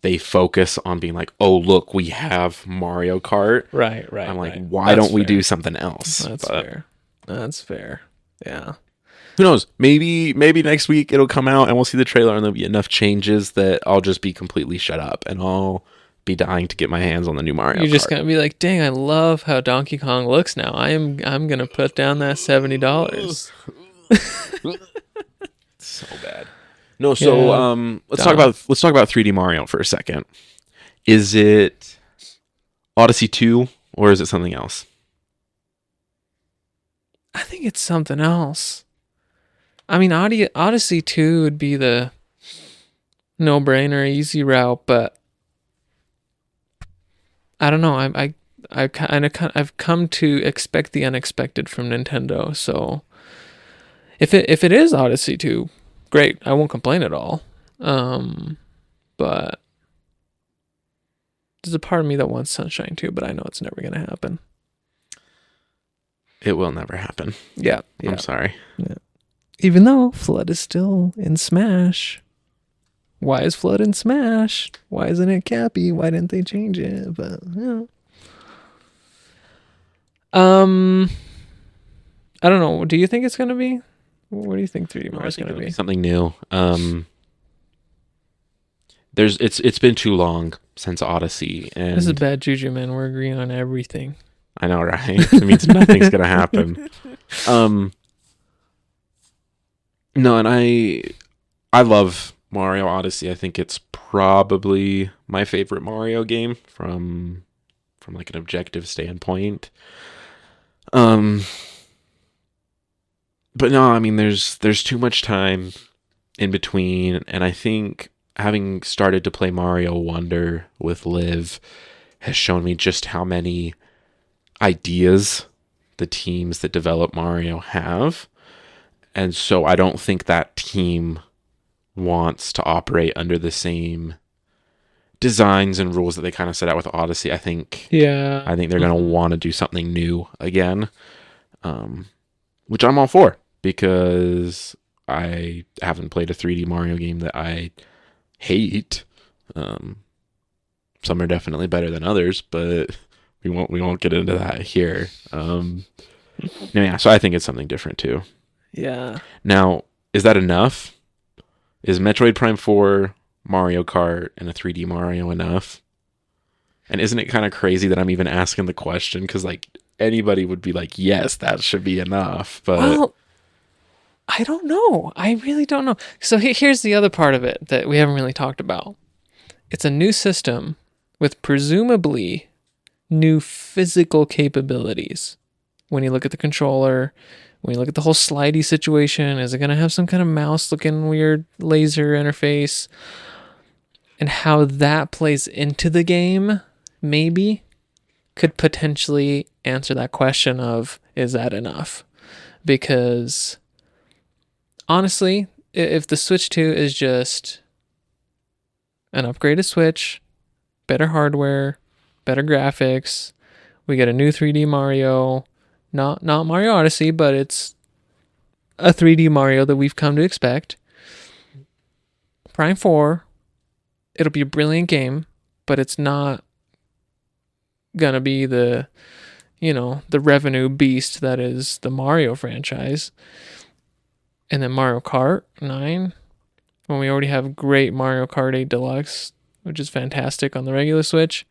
they focus on being like, oh look, we have Mario Kart. Right. I'm like, why don't we do something else? That's fair. Yeah. Who knows? Maybe next week it'll come out and we'll see the trailer and there'll be enough changes that I'll just be completely shut up and I'll be dying to get my hands on the new Mario Kart. You're just gonna be like, dang, I love how Donkey Kong looks now. I'm gonna put down that $70. So bad. No, so let's talk about 3D Mario for a second. Is it Odyssey 2 or is it something else? I think it's something else. I mean, Odyssey 2 would be the no-brainer, easy route, but I don't know. I've come to expect the unexpected from Nintendo. So if it is Odyssey 2, great. I won't complain at all. But there's a part of me that wants Sunshine 2, but I know it's never gonna happen. It will never happen. Yeah. I'm sorry. Yeah. Even though Flood is still in Smash. Why is Flood in Smash? Why isn't it Cappy? Why didn't they change it? But yeah. I don't know. Do you think it's gonna be? What do you think 3D Mario is gonna be? Something new. It's been too long since Odyssey, and This is bad juju, man. We're agreeing on everything. I know, right? It means nothing's gonna happen. No, and I love Mario Odyssey. I think it's probably my favorite Mario game from like an objective standpoint. But no, I mean there's too much time in between, and I think having started to play Mario Wonder with Liv has shown me just how many ideas the teams that develop Mario have. And so I don't think that team wants to operate under the same designs and rules that they kind of set out with Odyssey. I think Yeah. they're going to want to do something new again, which I'm all for, because I haven't played a 3D Mario game that I hate. Some are definitely better than others, but we won't get into that here. Yeah, so I think it's something different too. Yeah. Now, is that enough? Is Metroid Prime 4, Mario Kart, and a 3D Mario enough? And isn't it kind of crazy that I'm even asking the question? Because like anybody would be like, yes, that should be enough. But Well, I don't know. I really don't know. So here's the other part of it that we haven't really talked about. It's a new system with presumably new physical capabilities. When you look at the controller, when you look at the whole slidey situation, is it going to have some kind of mouse-looking weird laser interface? And how that plays into the game, maybe, could potentially answer that question of, is that enough? Because honestly, if the Switch 2 is just an upgraded Switch, better hardware, better graphics, we get a new 3D Mario, not Mario Odyssey, but it's a 3D Mario that we've come to expect. Prime 4, it'll be a brilliant game, but it's not gonna be the revenue beast that is the Mario franchise. And then Mario Kart 9, when we already have great Mario Kart 8 Deluxe, which is fantastic on the regular Switch,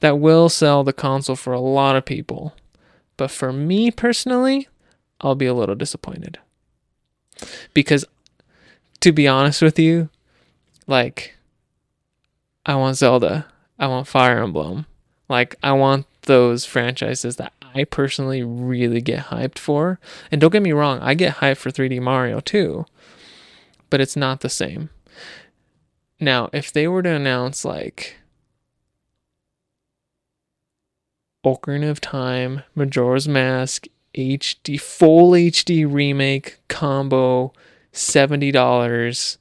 that will sell the console for a lot of people. But for me personally, I'll be a little disappointed. Because, to be honest with you, like, I want Zelda, I want Fire Emblem, like, I want those franchises that I personally really get hyped for. And don't get me wrong, I get hyped for 3D Mario too, but it's not the same. Now, if they were to announce like Ocarina of Time, Majora's Mask, HD, full HD remake combo, $70,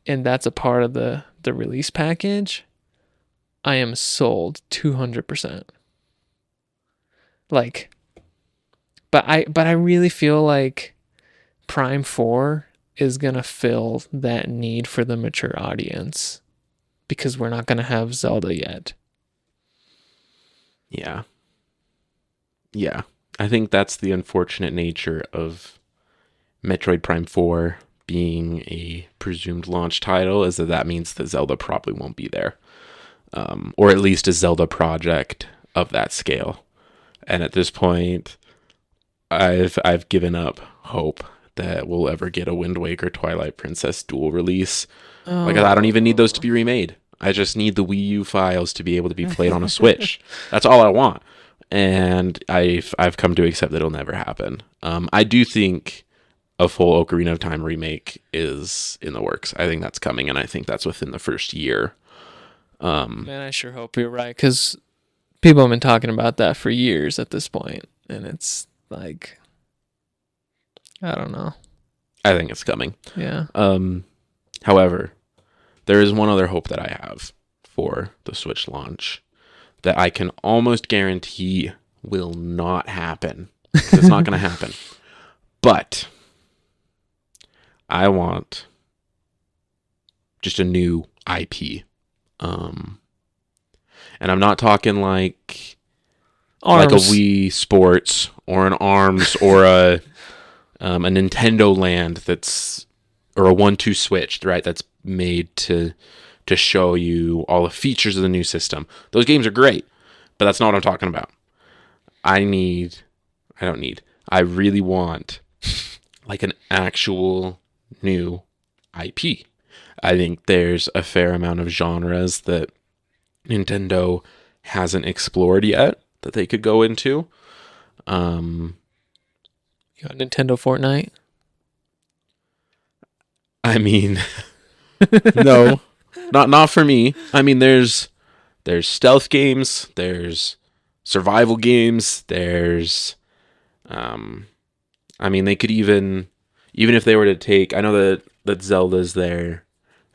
and that's a part of the release package, I am sold 200%. Like, but I really feel like Prime 4 is gonna fill that need for the mature audience, because we're not gonna have Zelda yet. Yeah, I think that's the unfortunate nature of Metroid Prime 4 being a presumed launch title, is that means that Zelda probably won't be there, or at least a Zelda project of that scale. And at this point, I've given up hope that we'll ever get a Wind Waker Twilight Princess dual release. Like, I don't even need those to be remade. I just need the Wii U files to be able to be played on a Switch. That's all I want. and I've come to accept that it'll never happen. I do think a full Ocarina of Time remake is in the works. I think that's coming, and I think that's within the first year. Man, I sure hope you're right, because people have been talking about that for years at this point, and it's like, I don't know. I think it's coming. Yeah. However, there is one other hope that I have for the Switch launch that I can almost guarantee will not happen. It's not going to happen. But I want just a new IP. And I'm not talking like Arms. like a Wii Sports or an Arms or a Nintendo Land or a 1-2 Switch, right? That's made to show you all the features of the new system. Those games are great, but that's not what I'm talking about. I really want like an actual new IP. I think there's a fair amount of genres that Nintendo hasn't explored yet that they could go into. You got Nintendo Fortnite? I mean, no, not for me. I mean, there's stealth games, there's survival games, there's, I mean, they could even if they were to take, I know that Zelda's their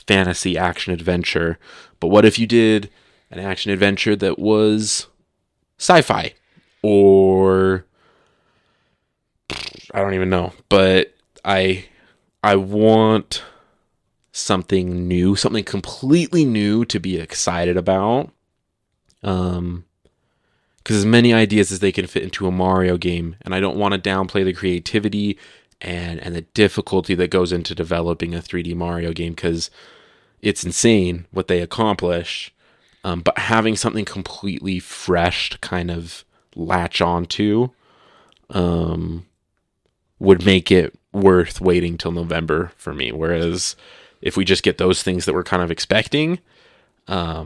fantasy action adventure, but what if you did an action adventure that was sci-fi, or I don't even know, but I want something new, something completely new to be excited about. Because as many ideas as they can fit into a Mario game, and I don't want to downplay the creativity and the difficulty that goes into developing a 3D Mario game, because it's insane what they accomplish. But having something completely fresh to kind of latch onto would make it worth waiting till November for me. Whereas if we just get those things that we're kind of expecting, I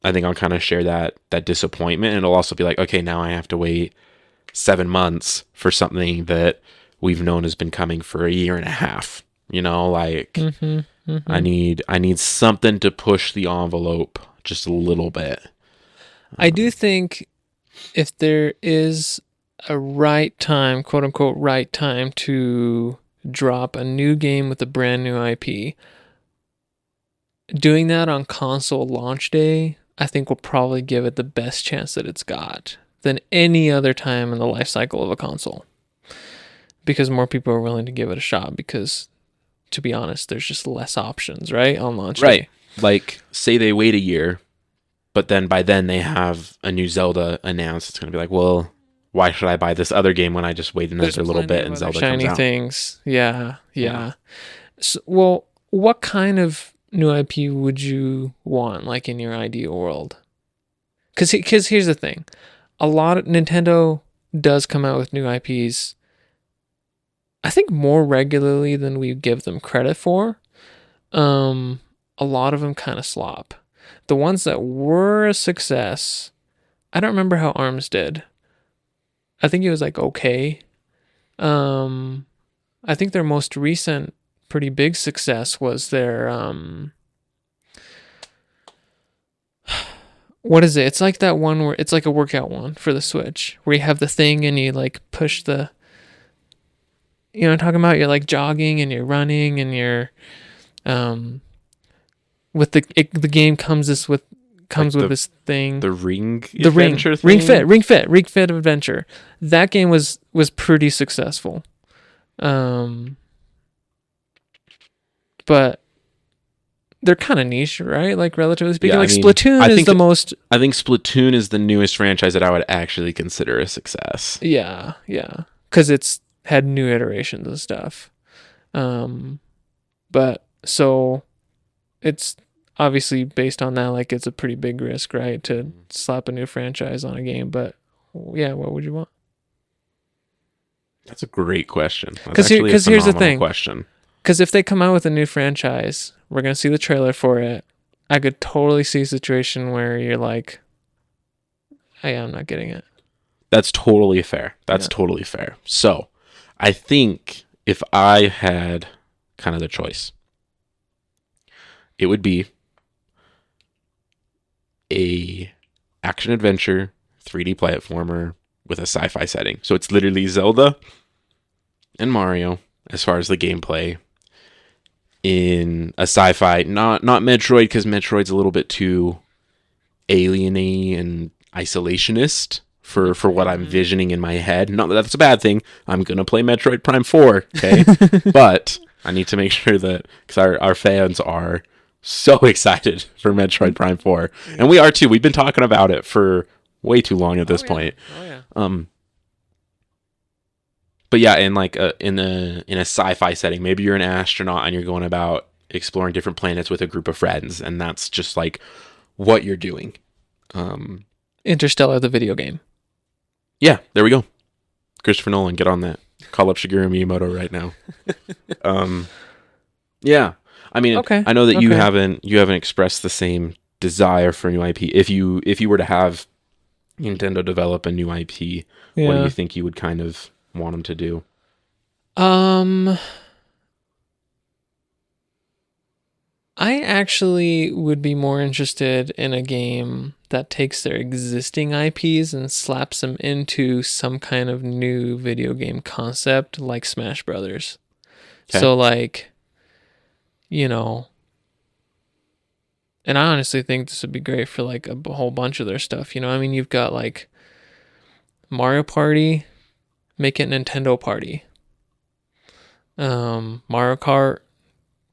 think I'll kind of share that disappointment. And it'll also be like, okay, now I have to wait 7 months for something that we've known has been coming for a year and a half. You know, like I need something to push the envelope just a little bit. I do think if there is a right time, quote unquote, right time to drop a new game with a brand new IP, doing that on console launch day, I think will probably give it the best chance that it's got than any other time in the life cycle of a console. Because more people are willing to give it a shot, because, to be honest, there's just less options, right, on launch day. Right. Like, say they wait a year, but then by then they have a new Zelda announced. It's going to be like, well, why should I buy this other game when I just wait another little bit and Zelda comes out? Things. Yeah. So, well, what kind of new IP would you want, like, in your ideal world? Because here's the thing. A lot of Nintendo does come out with new IPs, I think, more regularly than we give them credit for. A lot of them kind of slop. The ones that were a success, I don't remember how ARMS did. I think it was like okay. I think their most recent pretty big success was their what is it? It's like that one where it's like a workout one for the Switch, where you have the thing and you like push the, you know what I'm talking about? You're like jogging and you're running and you're with the game comes with this thing. The Ring Adventure Ring thing? Ring Fit Adventure. That game was pretty successful. But they're kind of niche, right? Like, relatively speaking, Yeah, like I mean, Splatoon is the most. I think Splatoon is the newest franchise that I would actually consider a success. Yeah, because it's had new iterations and stuff. But so it's obviously based on that, like, it's a pretty big risk, right, to slap a new franchise on a game. But yeah, what would you want? That's a great question. Because here's the thing. Question. Because if they come out with a new franchise, we're going to see the trailer for it. I could totally see a situation where you're like, hey, I'm not getting it. That's totally fair. That's Yeah. totally fair. So, I think if I had kind of the choice, it would be a action adventure 3D platformer with a sci-fi setting. So it's literally Zelda and Mario as far as the gameplay in a sci-fi, not Metroid, because Metroid's a little bit too alien-y and isolationist for what I'm visioning in my head. Not that that's a bad thing. I'm gonna play Metroid Prime 4, okay? But I need to make sure that, because our fans are so excited for Metroid Prime 4, and we are too. We've been talking about it for way too long at this point. Oh yeah. But yeah, in like in a sci-fi setting, maybe you're an astronaut and you're going about exploring different planets with a group of friends, and that's just like what you're doing. Interstellar, the video game. Yeah, there we go. Christopher Nolan, get on that. Call up Shigeru Miyamoto right now. Yeah, I mean, Okay. I know that you haven't expressed the same desire for a new IP. If you were to have Nintendo develop a new IP, what do you think you would kind of want them to do? I actually would be more interested in a game that takes their existing IPs and slaps them into some kind of new video game concept like Smash Brothers. Okay. So like, you know, and I honestly think this would be great for like a whole bunch of their stuff. You know, I mean, you've got like Mario Party, make it Nintendo Party. Mario Kart,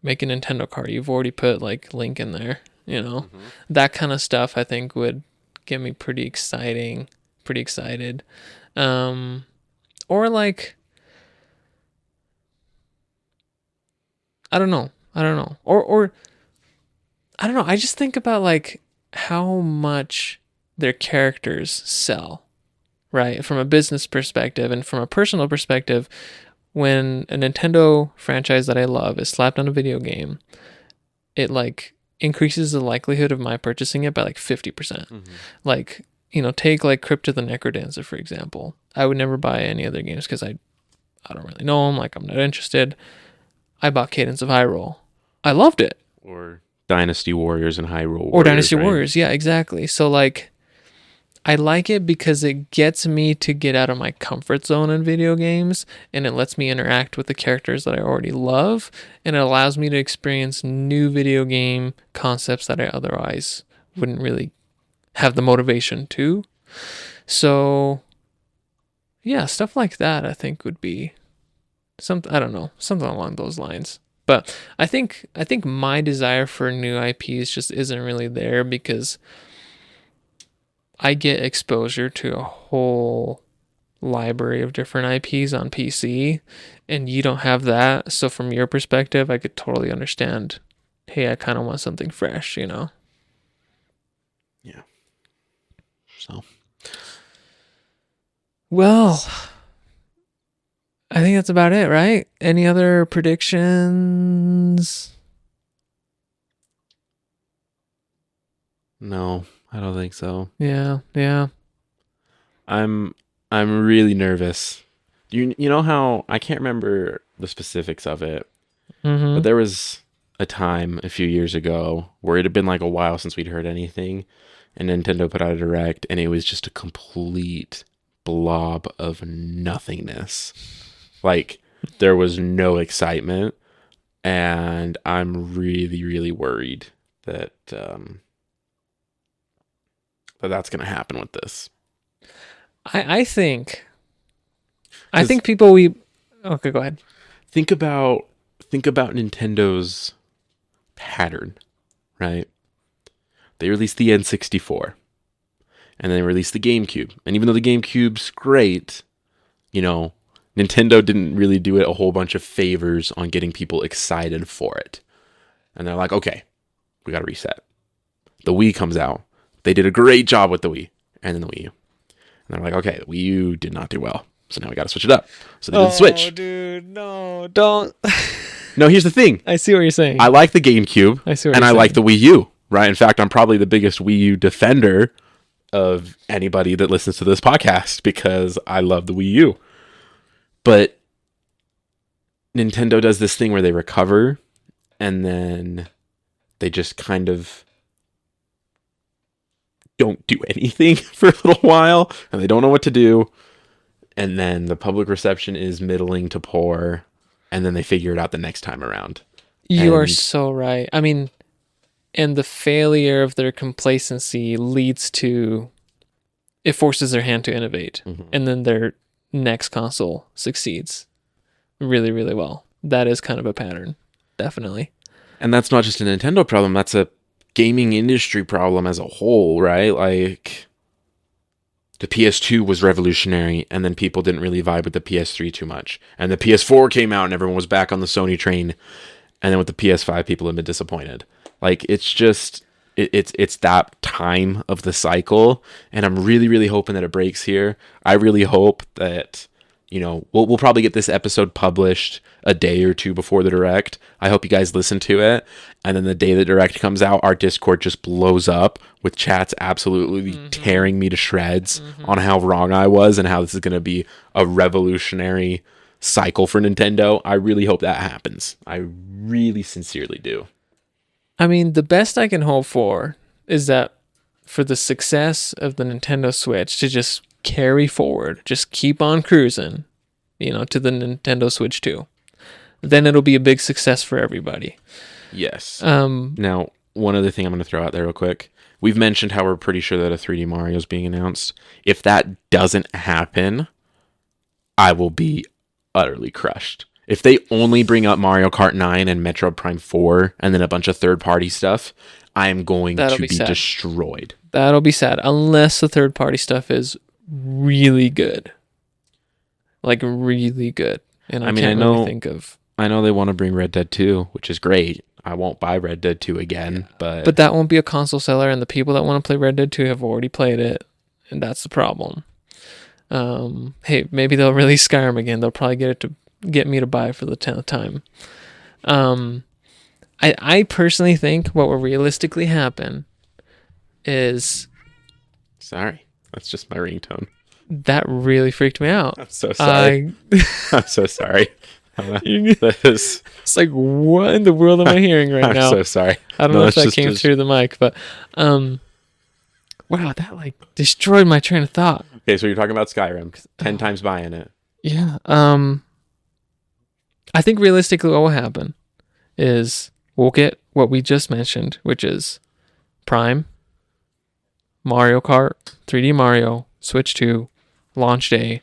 make a Nintendo Kart. You've already put like Link in there, you know. That kind of stuff I think would get me pretty excited. Or like, I don't know. Or I don't know. I just think about like how much their characters sell, right? From a business perspective and from a personal perspective, when a Nintendo franchise that I love is slapped on a video game, it like increases the likelihood of my purchasing it by like 50%. Like, you know, take like Crypt of the Necrodancer, for example. I would never buy any other games because I don't really know them. Like, I'm not interested. I bought Cadence of Hyrule. I loved it. Or Dynasty Warriors and Hyrule Warriors. Or Dynasty right? Warriors. Yeah, exactly. So like, I like it because it gets me to get out of my comfort zone in video games, and it lets me interact with the characters that I already love, and it allows me to experience new video game concepts that I otherwise wouldn't really have the motivation to. So yeah, stuff like that I think would be something along those lines. But I think my desire for new IPs just isn't really there because I get exposure to a whole library of different IPs on PC, and you don't have that. So from your perspective, I could totally understand, hey, I kind of want something fresh, you know? Yeah. So. Well, I think that's about it, right? Any other predictions? No, I don't think so. Yeah. I'm really nervous. You know how I can't remember the specifics of it, but there was a time a few years ago where it had been like a while since we'd heard anything, and Nintendo put out a direct, and it was just a complete blob of nothingness. Like, there was no excitement, and I'm really, really worried that that's going to happen with this. I think people okay, go ahead. Think about Nintendo's pattern, right? They released the N64, and then they released the GameCube. And even though the GameCube's great, you know, Nintendo didn't really do it a whole bunch of favors on getting people excited for it. And they're like, okay, we got to reset. The Wii comes out. They did a great job with the Wii, and then the Wii U. And they're like, okay, the Wii U did not do well, so now we got to switch it up. So they did the Switch. Oh, dude, no, don't. No, here's the thing. I see what you're saying. I like the GameCube, I see what and you're I saying. like the Wii U, right? In fact, I'm probably the biggest Wii U defender of anybody that listens to this podcast because I love the Wii U. But Nintendo does this thing where they recover and then they just kind of don't do anything for a little while and they don't know what to do. And then the public reception is middling to poor. And then they figure it out the next time around. You are so right. I mean, and the failure of their complacency leads to, it forces their hand to innovate. Mm-hmm. And then their next console succeeds really, really well. That is kind of a pattern. Definitely. And that's not just a Nintendo problem. That's a gaming industry problem as a whole, right? Like, the PS2 was revolutionary, and then people didn't really vibe with the PS3 too much. And the PS4 came out, and everyone was back on the Sony train. And then with the PS5, people have been disappointed. Like, it's just, it's that time of the cycle, and I'm really, really hoping that it breaks here. I really hope that, you know, we'll probably get this episode published a day or two before the Direct. I hope you guys listen to it. And then the day the Direct comes out, our Discord just blows up with chats absolutely tearing me to shreds on how wrong I was and how this is going to be a revolutionary cycle for Nintendo. I really hope that happens. I really sincerely do. I mean, the best I can hope for is that for the success of the Nintendo Switch to just carry forward, just keep on cruising, you know, to the Nintendo Switch 2. Then it'll be a big success for everybody. Yes. Now, one other thing I'm going to throw out there real quick. We've mentioned how we're pretty sure that a 3D Mario is being announced. If that doesn't happen, I will be utterly crushed. If they only bring up Mario Kart 9 and Metroid Prime 4 and then a bunch of third-party stuff, I am going to be destroyed. That'll be sad, unless the third-party stuff is really good. Like, really good. And I really think of... I know they want to bring Red Dead 2, which is great. I won't buy Red Dead 2 again, but that won't be a console seller, and the people that want to play Red Dead 2 have already played it, and that's the problem. Hey, maybe they'll release Skyrim again. They'll probably get me to buy it for the 10th time. I personally think what will realistically happen is... Sorry, that's just my ringtone. That really freaked me out. I'm so sorry. I'm so sorry. It's like, what in the world am I hearing right now? I'm so sorry. I don't know if that came through the mic, but wow, that like destroyed my train of thought. Okay, so you're talking about Skyrim, 10 times buying it. Yeah. I think realistically what will happen is we'll get what we just mentioned, which is Prime, Mario Kart, 3D Mario, Switch 2, launch day.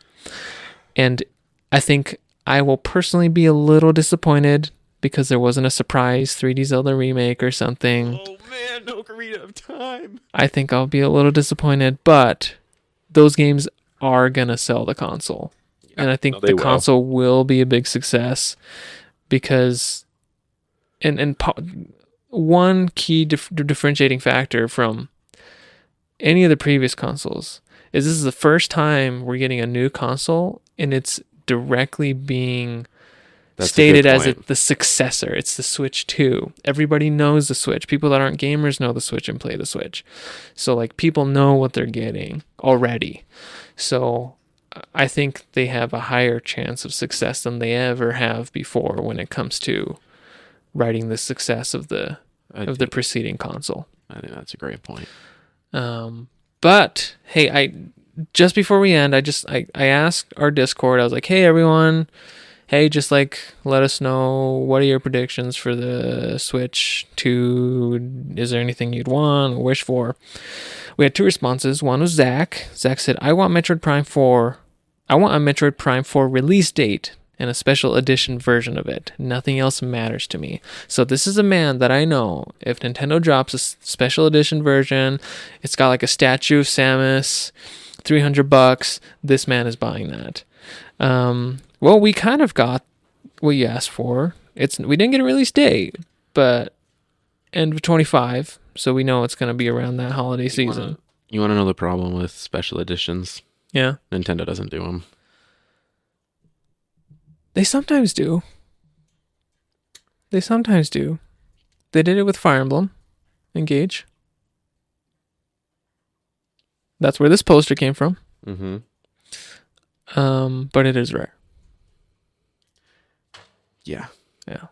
And I think I will personally be a little disappointed because there wasn't a surprise 3D Zelda remake or something. Oh man, no Ocarina of Time. I think I'll be a little disappointed, but those games are going to sell the console. Yeah, and I think the console will be a big success because one key differentiating factor from any of the previous consoles is this is the first time we're getting a new console and it's directly being stated as the successor. It's the Switch 2. Everybody knows the Switch. People that aren't gamers know the Switch and play the Switch. So like people know what they're getting already. So I think they have a higher chance of success than they ever have before when it comes to writing the success of the preceding console. I think that's a great point. But hey, just before we end, I asked our Discord. I was like, hey everyone, just like let us know what are your predictions for the Switch 2. Is there anything you'd want or wish for? We had 2 responses. One was Zach. Zach said, I want a Metroid Prime 4 release date and a special edition version of it. Nothing else matters to me. So this is a man that I know, if Nintendo drops a special edition version, it's got like a statue of Samus, $300, this man is buying that. Well, we kind of got what you asked for. We didn't get a release date, but end of 25, so we know it's going to be around that holiday season. You want to know the problem with special editions? Yeah. Nintendo doesn't do them. They sometimes do. They did it with Fire Emblem Engage. That's where this poster came from. Mm-hmm. But it is rare. Yeah. Yeah.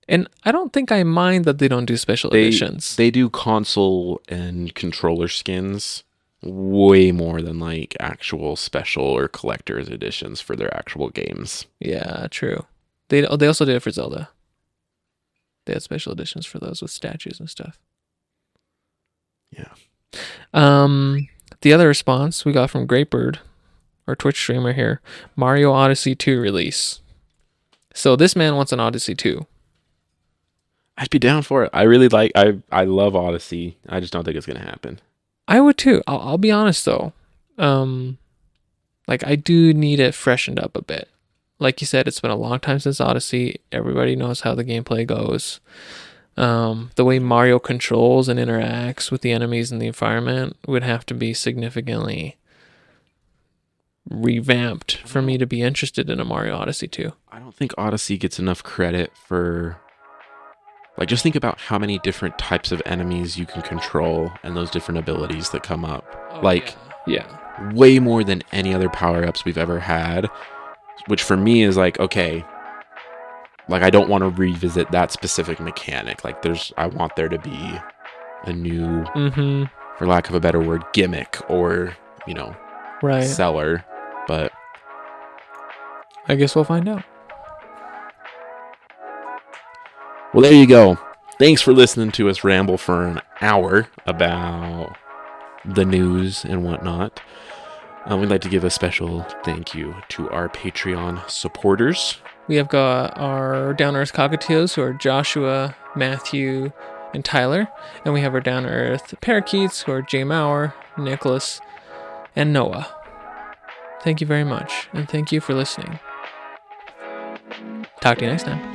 And I don't think I mind that they don't do special editions. They do console and controller skins way more than like actual special or collector's editions for their actual games. Yeah, true. They also did it for Zelda. They had special editions for those with statues and stuff. Yeah. The other response we got from Greatbird, our Twitch streamer here, Mario Odyssey 2 release. So this man wants an Odyssey 2. I'd be down for it. I really like. I love Odyssey. I just don't think it's gonna happen. I would too. I'll be honest though. Like I do need it freshened up a bit. Like you said, it's been a long time since Odyssey. Everybody knows how the gameplay goes. The way Mario controls and interacts with the enemies and the environment would have to be significantly revamped for me to be interested in a Mario Odyssey 2. I don't think Odyssey gets enough credit for. Like, just think about how many different types of enemies you can control and those different abilities that come up. Yeah. Way more than any other power-ups we've ever had. Which for me is like, okay, like I don't want to revisit that specific mechanic. Like I want there to be a new, for lack of a better word, gimmick or, right, seller. But I guess we'll find out. Well, there you go. Thanks for listening to us ramble for an hour about the news and whatnot. We'd like to give a special thank you to our Patreon supporters. We have got our Down Earth Cockatiels, who are Joshua, Matthew, and Tyler. And we have our Down Earth Parakeets, who are Jay Maurer, Nicholas, and Noah. Thank you very much, and thank you for listening. Talk to you next time.